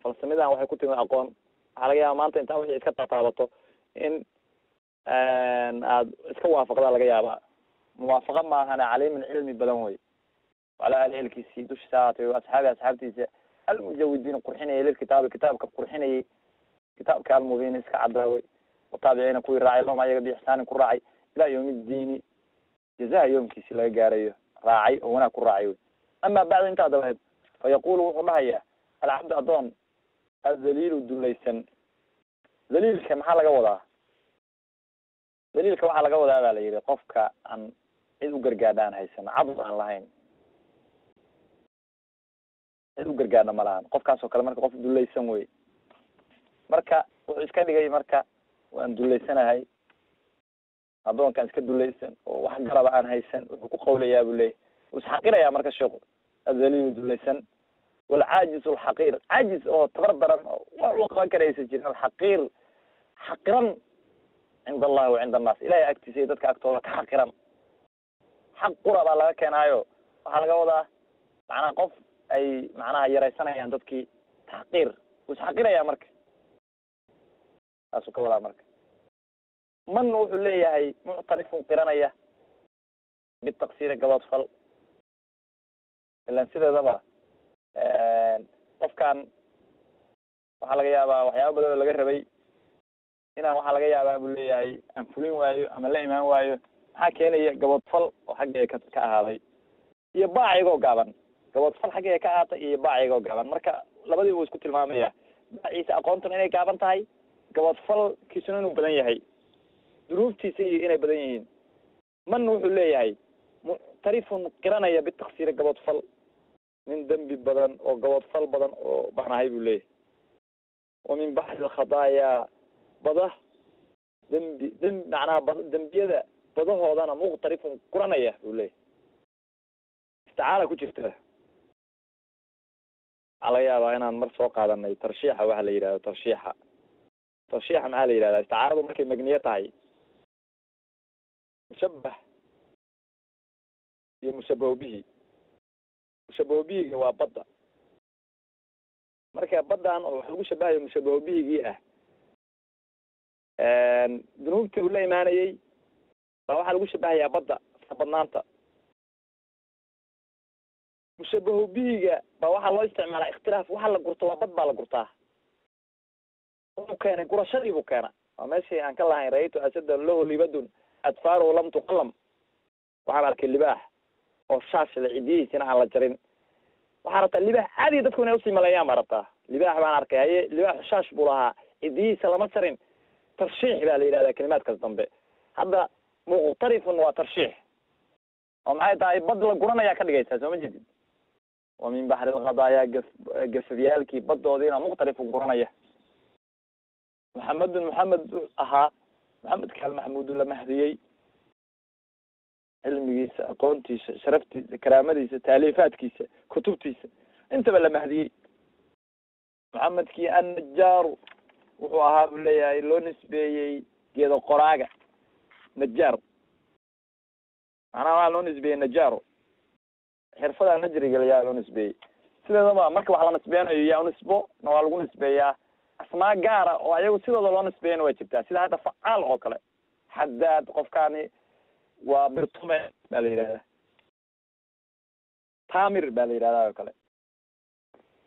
S2: falsamidan waxay ku timi aqoon waxaa laga yaaba maanta intaa wixii iska tataabato in aad iska waafaqdaa laga yaabaa muwaafaqa maahana caliimin cilmi badan wey wala ali elkiisii dushiisa ahaatay asxaabi asxaabtiisa almujawidiin qurxinayay lilkitaabi kitaabka qurxinayay kitaabka almubiin iska cadaaway wataabiciina kuwii raacay lahum ayaga biixsaanin ku raacay ilaa yawmi ddiini jazaha yoomkiisi laga gaarayo raacay oo wanaag ku raacay wey ama bacda intaa dabadeed fa yaqulu wuxuu dhahayaa alcabdu adoon adaliilu dulaysan daliilka maxaa laga wadaa daliilka waxaa laga wadaa baa la yihi qofka aan cid u gargaadha aan haysan cabd aan lahayn cid u gargaadha ma lahan qofkaas oo kale marka qof dulaysan wey marka wuxuu iska dhigay marka waan dulaysanahay adoonkaan iska dulaysan oo wax garaba aan haysan wuxuu ku qawlayaa bu leeyahy wuu isxaqirayaa marka sheeku adaliilu dulaysan walcaajiz alxaqiir caajiz oo tabar daran oo wax u qaban karaysa jirin alxaqiir xaqiran cinda allahi wa cinda annaas ilahay agtiisa iyo dadka agtooda ka xaqiran xaq qura baa laga keenaayo waxaa laga wadaa macnaha qof ay macnaha yaraysanayaan dadkii taxqiir wuu isxaqirayaa marka saasuu ka wadaa marka man wuxuu leeyahay muctarifun qiranaya bitaqsiiri gaboodfal ilan sideedaba qofkan waxaa laga yaabaa waxyaaba badan oo laga rabay inaan waxaa laga yaabaa buu leeyahay aan fulin waayo ama la imaan waayo maxaa keenaya gaboodfal oo xaggeega ka ahaaday iyo baacigoo gaaban gaboodfal xaggeega ka ahaatay iyo baacigoo gaaban marka labadii buu isku tilmaamaya baaciisa aqoontuna inay gaaban tahay gaboodfalkiisuna inuu badan yahay duruuftiisa iyo inay badan yihiin من وحو ليهي معترف قرانيا بالتقصير قبض فل من ذنب بدن او قبض فل بدن او بعناهي بو ليه ومن بحث الخطايا بضه ذنب معناها ذنبيده بدهودana معترف قرانيا بو ليه تعالى كجرته على يابا inaan mar soo qaadanay tarshiixa waxa la yiraahdo tarshiixa maxaa la yiraahdaa isticaaradu markay magniye tahay mushabbah iyo mushabbahu bihi waa badda marka baddan oo lagu shabahayo mushabbahu bihigii ah dunuubta uu la imaanayay waxa lagu shabahayaa badda badnaanta mushabbahu bihiga waxaa loo isticmaalaa ikhtilaaf waxa la gurto waa bad baa la gurtaa wuxuu keenay gurashadii buu keena waa meeshii aan ka lahayn raytu asada lahu libadun adfaaru lam tuqallam waxaan arkay libaax oo shaash la cidihiisina aan la jarin waxaa rabtaa libaax caadi dadku inay usii maleeyaan baa rabtaa libaax baan arkay haye libaax shaash buu lahaa cidihiisa lama jarin tarshiix baa la yidhahdaa kalimaadkaas dambe hadda muqtarifun waa tarshiix oo maxay tahay bad la guranayaa ka dhigaysaa soo ma jedid ومن بحر القضايا قففيالكي بدودينا مختلف قرنية محمد محمد كان محمود لمهديي علميس أقونتي شرفتي كرامتي تاليفات كيس كتبتي انت بلا مهدي محمد كي النجار وهو بلي لو نسبي كذا قراقة نجار أنا لو نسبي نجار xirfada najriga la loo nisbeeyay sideedaba marka wax la nisbeeyay yaa nisbo waa lagu nisbeeyaa asmaa gaar ah oo ayagu sidooda loo nisbeeyay way jirtaa sida hada facaal oo kale xadaad qofkaani waa birtume baa la yiraahdaa taamir baa la yiraahdaa oo kale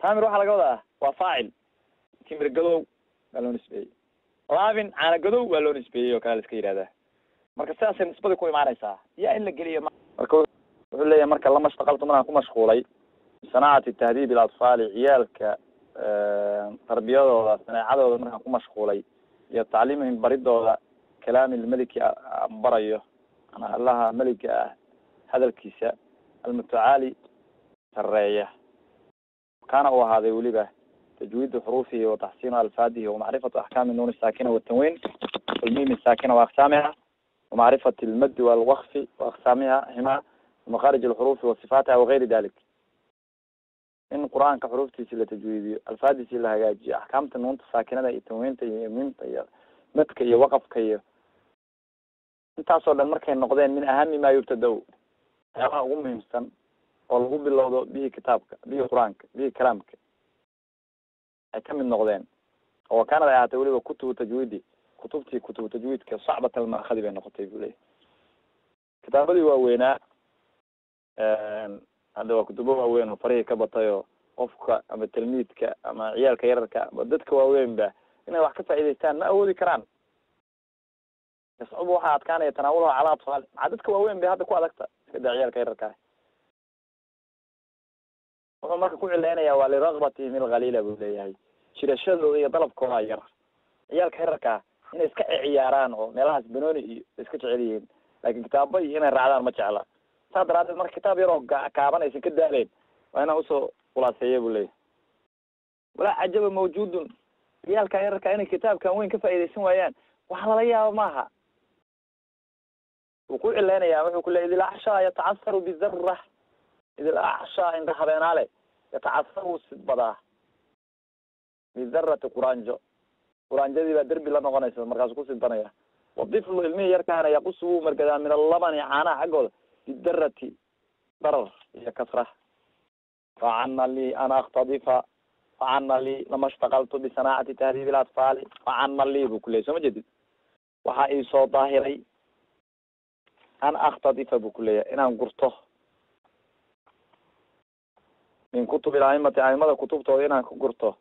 S2: taamir waxa laga wadaa waa faacil timir gadow baa loo nisbeeyay laabin caana gadow waa loo nisbeeyay oo kale iska yiraahdaa marka sidaas nisbada ku imaanaysaa yaa in la geliyo marka wuxuu leeyahay marka lama shaqalto markaan ku mashquulay sanaacati tahdiib al-atfaal ciyaalka tarbiyadooda sanaacadooda markaan ku mashquulay iyo tacliimihim baridooda kalaami almaliki barayo ana allaha malika ah hadalkiisa almutacaali sareeya kaana uu ahaaday weliba tajwiid xuruufihi wa taxsiin alfaadihi wa macrifatu axkaam النون الساكنة والتنوين والميم الساكنة وأقسامها ومعرفة المد والوقف وأقسامها هما مخارج الحروف وصفاتها وغير ذلك إن القرآن كحروف تسيل تجويدي الفاظ تسيل هجاجي أحكام النون الساكنة التنوين ميم مد كي وقف كي انت أصلا المركز النقدين من أهم ما يبتدأ يا أمهم سن والغو بالله به كتابك به قرآنك به كلامك كم النقدين هو كان لا يعتولي وكتب تجويدي كتب تجويدك صعبة المأخذ بين نقطتين بليه كتابتي وويناء هذا كتبه وين وفريق كبطيو قفك أما تلميذك أما عيالك يرك بدتك وين به إنه واحد فائدتان ما أولي كرام يصعب واحد كان يتناولها على أطفال عددك وين به هذا كوا أكثر كده عيالك يرك وما كل اللي أنا يا والي رغبتي من الغليلة بولي شيل الشذ وهي طلب كواير عيالك يرك إنه يسكع عياران أو ملاحظ بنوني يسكع عليهم لكن كتابي هنا الرعدان ما تعلق صادرات المر كتاب يروق كابان يسكع كدالين وأنا أوصل خلاصية بولي ولا عجب موجود عيالك يرك إنه كتاب كان وين كفاية يسمى ويان وحلا ليا معها وكل اللي أنا يا كل إذا الأعشى يتعثر بالذرة إذا الأعشى عند حبيان عليه يتعثر الصدبة بالذرة قرانجو ذي بدرب لنا غنيس مركز قص البنية والطفل العلمي يركان يقصه مركزا من اللبن عانا حقول بالذرة ضرر هي كثرة فعنا لي أنا أختضف فعنا لي لما اشتغلت بصناعة تهذيب الأطفال فعنا لي بكل شيء جديد وحائي صوت ظاهري أنا أختضف بكل أنا قرطه من كتب الأئمة كتب طويلة قرطه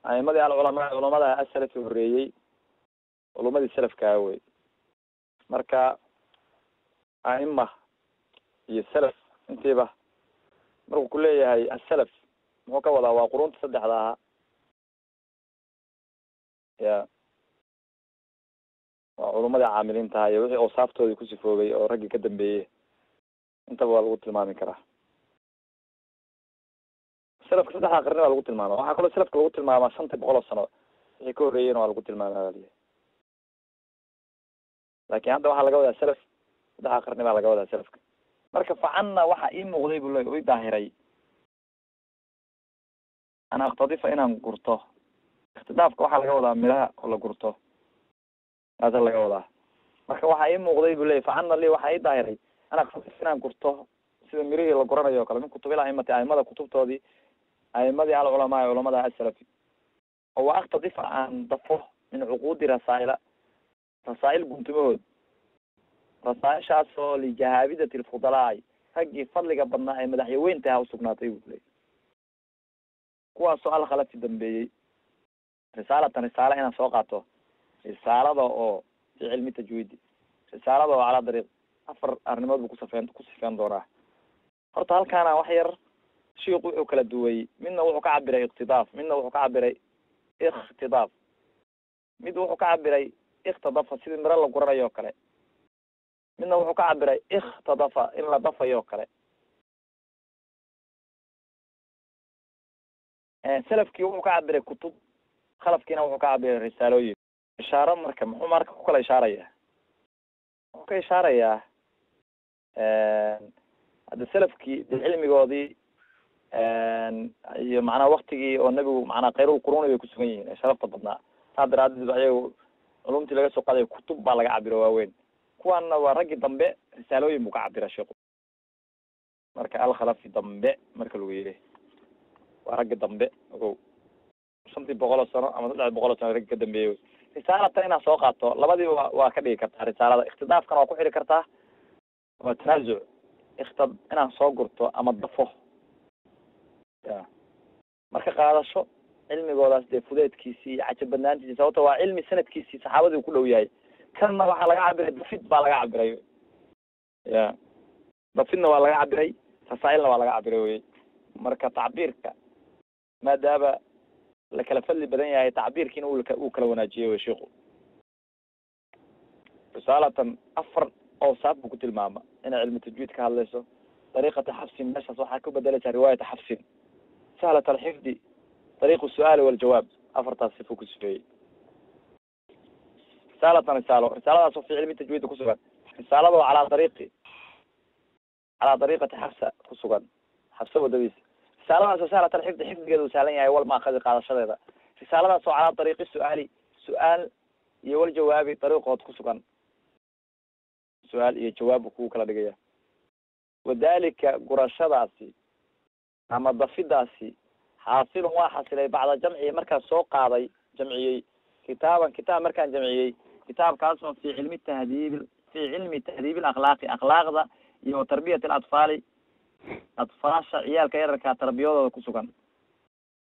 S2: أئمة العلماء السلف الرئيي علماء السلف كاوي مركا أئمة هي السلف انتبه مركو كلية هي السلف مو كولا وقرون تصدح لها يا waa culumadii caamiliinta iyo wixii awsaaftoodii ku sifoobay oo raggii ka dambeeyey intaba waa lagu tilmaami karaa. salafka 3 qarni waa lagu tilmaama. waxaa kaloo salafka lagu tilmaamaa 500 sano wixii ka horreeyeyna waa lagu tilmaamaa waliya. laakiin hadda waxaa laga wadaa salaf 3 qarni baa laga wadaa salafka. marka facanna waxa ii muuqday buu leeyahay ii daahiray ana aqtadifa inaan gurto. ikhtidaafka waxaa laga wadaa miraha oo la gurto هذا اللي قوله. marka waxa ii muuqday buu leeyahay facanna li waxa ii daahiray ana aqtadifa inaan gurto sida mirihii la guranayo kale min kutubila aimada kutubtoodii aimadii al culamada as-salafi oo aqtadifa aan dafo min cuquudi rasaa'il guntumood rasaa'ishaas oo lijahaabidati al-fudalaa ragii fadliga badnaa ay madaxweynta u sugnaatay buu leeyahay kuwaas oo al-khalafi dambeeyay risaala inaan soo qaato risaalada oo fi cilmi tajwiid risaalada oo ala dariiq 4 arrimood buu ku safeen doonaa. horta halkaana wax yar sheekhu wuxuu kala duway midna wuxuu ka cabiray iqtidaaf midna wuxuu ka cabiray ikhtidaaf mid wuxuu ka cabiray iqtidaaf sidii mira la guranayo kale midna wuxuu ka cabiray ikhtadafa in la dafayo kale. salafkii wuxuu ka cabiray kutub khalafkiina wuxuu ka cabiray risaalooyin. ishaaro marka ku kala ishaaraya wuxuu ka ishaarayaa hadda salafkii cilmigoodii iyo macnaha waktigii oo nabigu macnaha khayrul quruni bay kusugan yihiin ee sharafta badnaa saa daraadeed ayagu culumtii laga soo qaaday kutub baa laga cabiro waaweyn. kuwaana waa raggii dambe risaalooyin buu ka cabira sheekhu. marka al-khalafi dambe marka lagu yiri waa raggii dambe ogow 500 sano ama 300 sano ragga ka dambeeyay. risaalada inaa soo qaato labadiiba waa ka dhigi kartaa. risaalada ikhtidaafkana waa ku xiri kartaa waa tanaazuc inaan soo gurto ama dafo ya marka qaadasho cilmigoodaas dee fudeedkiisii iyo cajab badnaantiisii sababto waa cilmi sanadkiisii saxaabadii ku dhow yahay. kanna waxaa laga cabiray dafid baa laga cabiray ya dafidna waa laga cabiray rasaa'ilna waa laga cabiray wey. marka tacbiirka maadaaba la kala fadli badan yahay tacbiirkiina uu kala wanaajiyay wey sheekhu. risaalatan 4 awsaaf buu ku tilmaama inay cilmi tajwiid ka hadlayso. dariiqata xafsin meeshaas waxaa ku bedelaysaa riwaayata xafsin sahlat alxifdi طريق السؤال والجواب 4 صفو كسفي. رسالة في علم التجويد كسوغان رسالة على طريقة حفصة حفصة ودويس رسالة سهلة الحفظ حفظ قد وسالين يا أول ما أخذ قادة شريطة رسالة على طريق السؤال سؤال يول جوابي طريقة كسوغان سؤال يجواب كوكلا دقيقة وذلك قرشة داسي أما ضفي داسي حاصل وحاصل بعد جمعي مركز سوق قاضي جمعي كتاب مركز جمعي كتاب كاسو في علم التهذيب الأخلاقي أخلاق ذا يو تربية الأطفال عيال كيركا تربية كسوكان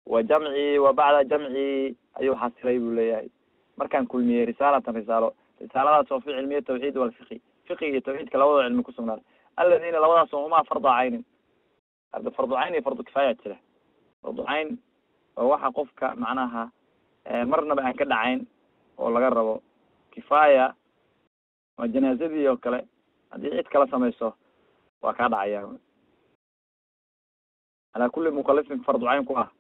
S2: وجمعي وبعد جمعي أيو حاصل يقول مركز كل مية رسالة في علمية التوحيد والفقه فقه التوحيد كالوضع علم كسوكان الذين لو هما فرض عين هذا فرض عين فرض كفاية له فرض عين وواحد قفك معناها مرنا بأن كده عين ولا جربه كفاية والجنازة وكله هذه عيد كلا سميسه وكذا عيان على كل مكلف فرض عين كواه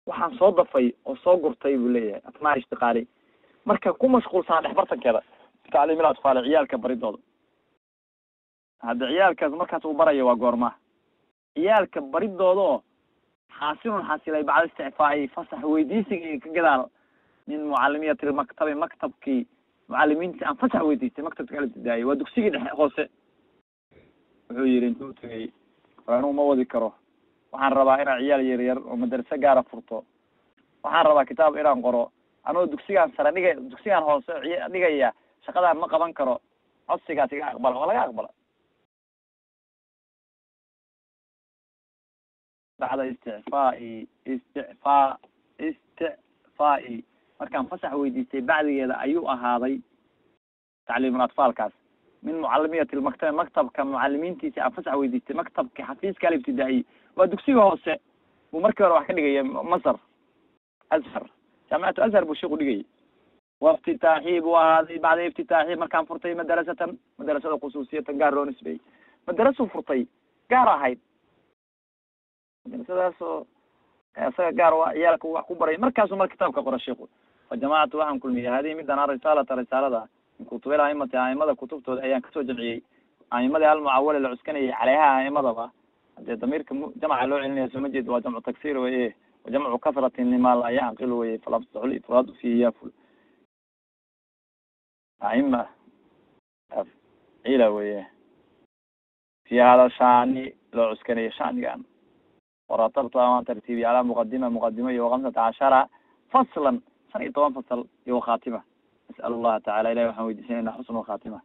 S2: وحن صادفي وصاغر طيب ليه أثناء اشتغالي مركا كل مشغول صار حبرتك كذا تعليم الأطفال عيال كبريد هذا عيال كذا مركا توبرية وجورمه عيال كبريد ضوضو حاصل بعد استعفائي فصح ويديسي كجدال من معلمية مكتبك معلمين عن فصح ويديسي مكتب تقال ابتدائي ودكسي خوسه وحير انتو تغي وانو ما ودي كروه waxaan rabaa inaan ciyaal yar oo madrasa gaar ah furto waxaan rabaa kitaab inaan qoro anoo dugsigan hoose dhigaya shaqadan ma qaban karo codsigaas iga aqbal wala laga aqbal بعد استعفائي markaan fasax weydiistay bacdigeeda ayuu ahaaday تعليم الأطفال kaas من معلمية maktabka mucalimiintiisa aan fasax weydiistay maktabka xafiiska ibtidaa'i waa dugsiga hoose uu markii hore wax ka dhigay Masar Azhar jaamacada Azhar buu sheekhu dhigay وافتتاحي وهذه بعد افتتاحي مركان فرطي مدرسة خصوصية قارو نسبي مدرسة فرطي قارا هاي مدرسة سو قارو عيالك وحكوبري مركز كتابك قرأ الشيخ فجماعة واحد كل مية هذه مدنا رسالة ده كتب لها أئمة كتبته أيام كتب جمعي أئمة المعول العسكري عليها أئمة ضبا ضمير جمع له علم يسمجد وجمع تكسير وإيه وجمع كثرة لما لا يعقل وإيه فلا بصح الإفراد فيه يفل أئمة إلى وإيه في هذا الشأن لو عسكري شأن كان ورتبت ترتيبي على مقدمة وخمسة عشر فصلا سنة 10 فصل يو خاتمة نسأل الله تعالى إليه وحمد سنين حسن وخاتمة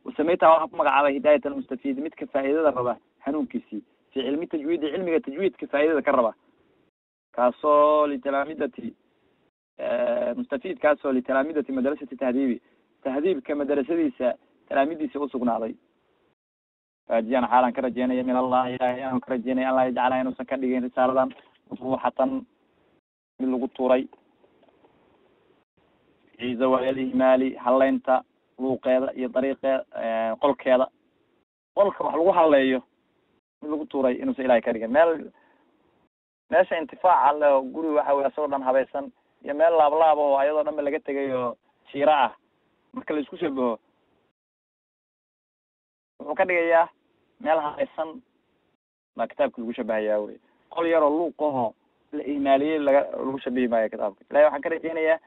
S2: وسميتها وحكمك على هداية المستفيد متك فائدة الربا حنون كيسي في علم التجويد علمي التجويد كفائدة كالربا كاسو لتلامذتي مستفيد كاسو لتلامذتي مدرسة تهذيب كمدرسة تلامذتي سوسقنا علي فأجينا حالا كرجينا من الله إلهي أنا كرجينا الله يجعلنا نسكر لجين رسالة مصروحة من القطوري زوايا الإهمالي حلينتا لوقيدا iyo dariiqa qolkeeda qolka wax lagu haleeyo lagu tuuray inuu ilaahay ka dhigay meesha intifaaca la guri waxa weey soo dhan habaysan iyo meel laab oo ayadoo dhan laga tagayo shiira ah marka la isku shabaho wuxuu ka dhigayaa meel habaysan ma kitaabka lagu shabahayaa weey qol yar oo luuqaho la ihmaaliyay lagu shabihimayo kitaabka ilaahay waxaan ka rajeynayaa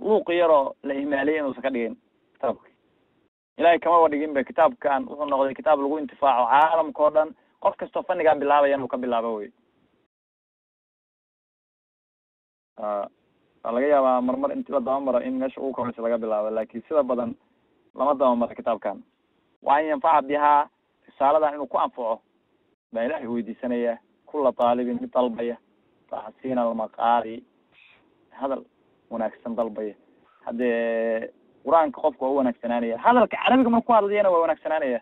S2: luuq yaro la ihmaaliyay inuu ka dhigin kitaabka ilaahay kama wadhigin ba kitaabkan wuxuu noqday kitaab lagu intifaaco caalamka oo dhan qof kasto fannigan bilaabaya inuu ka bilaabo way laga yaabaa marmar intii la daba maro in meesha uu koraysa laga bilaabo laakiin sida badan lama daba maro kitaabkan waa in yanfaca bihaa risaaladan inuu ku anfaco baa ilaahay weydiisanaya kulla taalibin mid dalbaya taxsiina almaqaari hadal wanaagsan dalbaya haddee quraanka qofka waa wanaagsanaanaya hadalka carabiga markuu hadlayana waa wanaagsanaanaya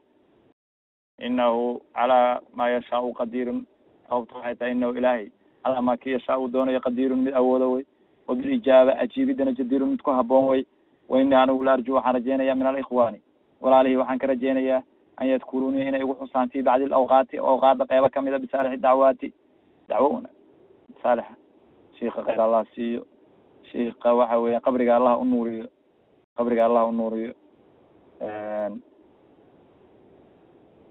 S2: inahu calaa maa yashaau qadirun sababta waxay tahay inahu ilaahay calaa maa ki yashaau doonayo qadirun mid awoodo way wabilijaaba ajiibidana jadirun mid ku haboon way waini anigu la arju waxaan rajeynaya min alikhwaani walaalihi waxaan ka rajeynayaa an yadkuruni inay igu xusaan fi bacdi alawqaati awqaada qeybo kamida bisaalixi dacwaati dacwo saalixa sheika khayr allah siiyo sheika waxa weya qabriga allah unuuriyo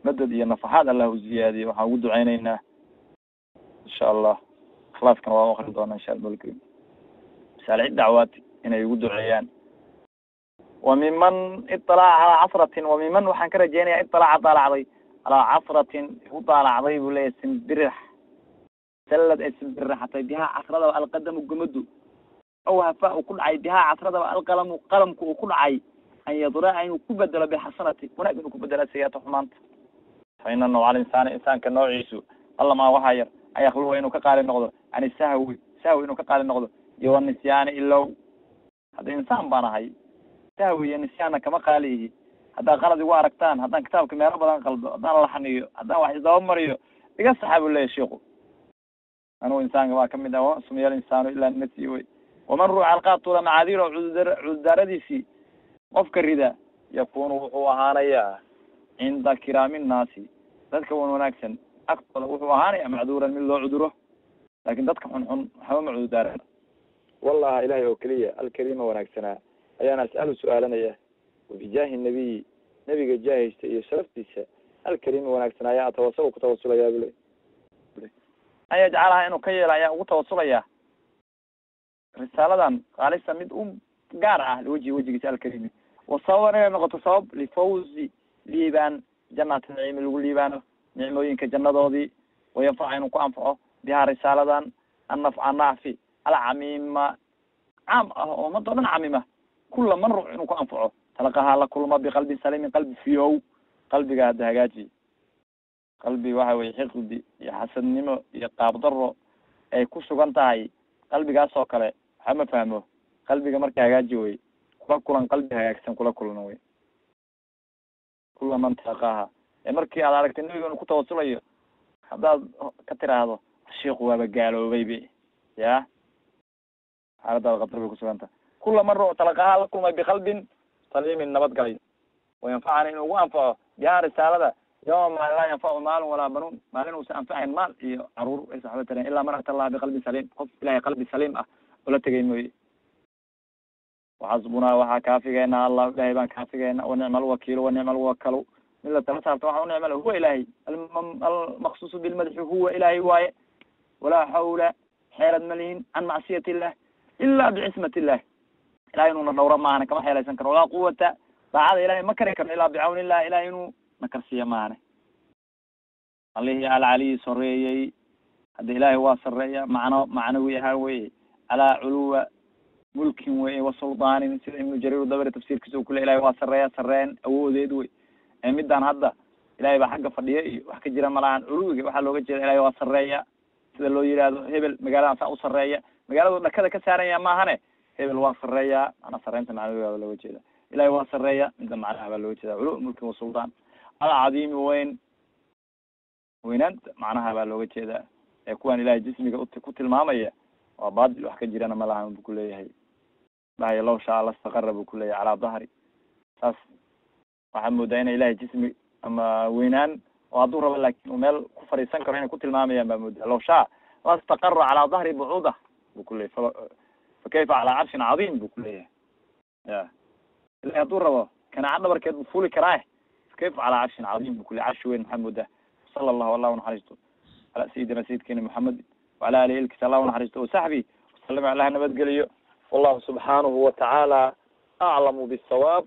S2: madad iyo nafaxaad allah u ziyaadiyo waxaan ugu duceyneynaa insha allah ikhlaaskana waa akrin doona insha allah alkarim masaalixi dacwaati inay igu duceeyaan وممن اطلع على عصرة وممن وحن كرجيني اطلع على عصرة وطالع عضيب ولا سنبرح سلد سنبرح حتى بها عصرة والقدم الجمد أو هفاء وكل عي بها عصرة والقلم وكل عي أن يضرع أن يكبدل بحسنة ونأكل يكبدل سيئات حمانت فإن النوع على إنسان كالنوع يسوع الله ما وحير أن يخلوه إنه كقال النقض عن سهو إنه كقال النقض يوم النسيان إلا هذا إنسان بانا هاي تهوي نسيانا كما قاليه هذا غلط واركتان هذا كتابك ميرا بدن قلبه هذا لحنيو هذا واحد داو مريو دغ صحاب الله شيخ انا انسان ما كميد او سمي الانسان الا نسي ومن روح القاط طول معاذير عذرديسي قفك الردا يكون وحو اهانيا عند كرام الناس dadka wanaagsan aqbal wuxuu ahaanaya macduuran mid loo cuduro laakiin dadka xun waxa ma cuduraan wallahi ilaahay oo kaliya alkarima wanaagsana ayaan as'alu su'aalanaya وبجاه النبي نبي جاهز يشرفتيسا الكريم وناكسنا يا توصل كتوصل يا بلي أي جعلها إنه كيلا يا وتوصل يا رسالة قال سميد قارعة لوجه سأل الكريم وصورنا نقطة صوب لفوز ليبان جنة النعيم الليبان نعموين كجنة ضوضي وينفع إنه كأنفعه بها رسالة النفع النافي العميم عام ومضمن عميمة كل مرة إنه كأنفعه تلقاها لكل ما بقلب سليم قلب فيو قلبي قاعد هاجي قلبي وحوي حقدي يا حسن نمو يا قاب ضره أي كوسو كنتاي قلبي قاعد سوكله حما فهمه قلبي مركي هاجي وي كل قلبي هاجسن كل نوي كل من تلقاها مركي على ركت النبي إنه كتوصله هذا كتير هذا الشيخ هو بقاله بيبي يا هذا الغطر بكوسو كنتا كل مرة تلقاها لكم بقلب سليم نبض قليل وينفعني إنه وأنفعه يا رسالة يوم لا ينفع مال ولا بنون مال إنه سأنفع المال عرور إيش حبتنا إلا من أتى الله بقلب سليم قف إلهي قلب سليم ولا تجيني وحسبنا وحا كافينا الله إلهي بان كافينا ونعم الوكيل ونعم الوكل إلا تمسح توحى ونعم هو إلهي المخصوص بالمدح هو إلهي واي ولا حول حيلة ملين عن معصية الله إلا بعصمة الله إلهي إنه ندور معنا كما حيلة سنكر ولا قوة بعد إلهي ما كركر إلا بعون الله إلهي إنه نكرسيه معنا الله على علي سرية هذا إلهي هو سرية معنوي هاوي على علو ملك وسلطان سيد ابن جرير ودبر تفسير كسو كل إلهي هو سرية سرين أوديد وي مدان هذا إلهي بحق فديه وحق جرا ملان علوي waxa looga jeedaa إلهي waa sareeya sida loo yiraahdo hebel magaalada saa u sareeya magaalada dhakada ka saaraya ma ahane hebel waa sareeya ana sareenta macnaheedu looga jeedaa إلهي waa sareeya inta macnaha looga jeedaa علو ملك وسلطان العظيم وينان معناها baa looga jeedaa ee kuwan إلهي jismiga ku tilmaamaya waa baadil wax ka jirana ma lahan ku leeyahay baa loo shaa Allah istaqarrab ku leeyahay ala dhahri saas waxa moodaa in إلهي jismi ama weynaan oo haduu rabo laakiin meel ku fariisan karo inay ku tilmaamayaan baa moodaa loo shaa la istaqarra ala dhahri bu'uda ku leeyahay فكيف على عرش عظيم ku leeyahay ya إلهي haduu rabo kana cadbarkeed u fuuli karaa كيف على عرش عظيم بكل عرش وين محمد صلى الله والله ونحرجته على سيدنا محمد وعلى آله الكتاب الله ونحرجته وصحبه وسلم على نبات قليو والله سبحانه وتعالى أعلم بالصواب.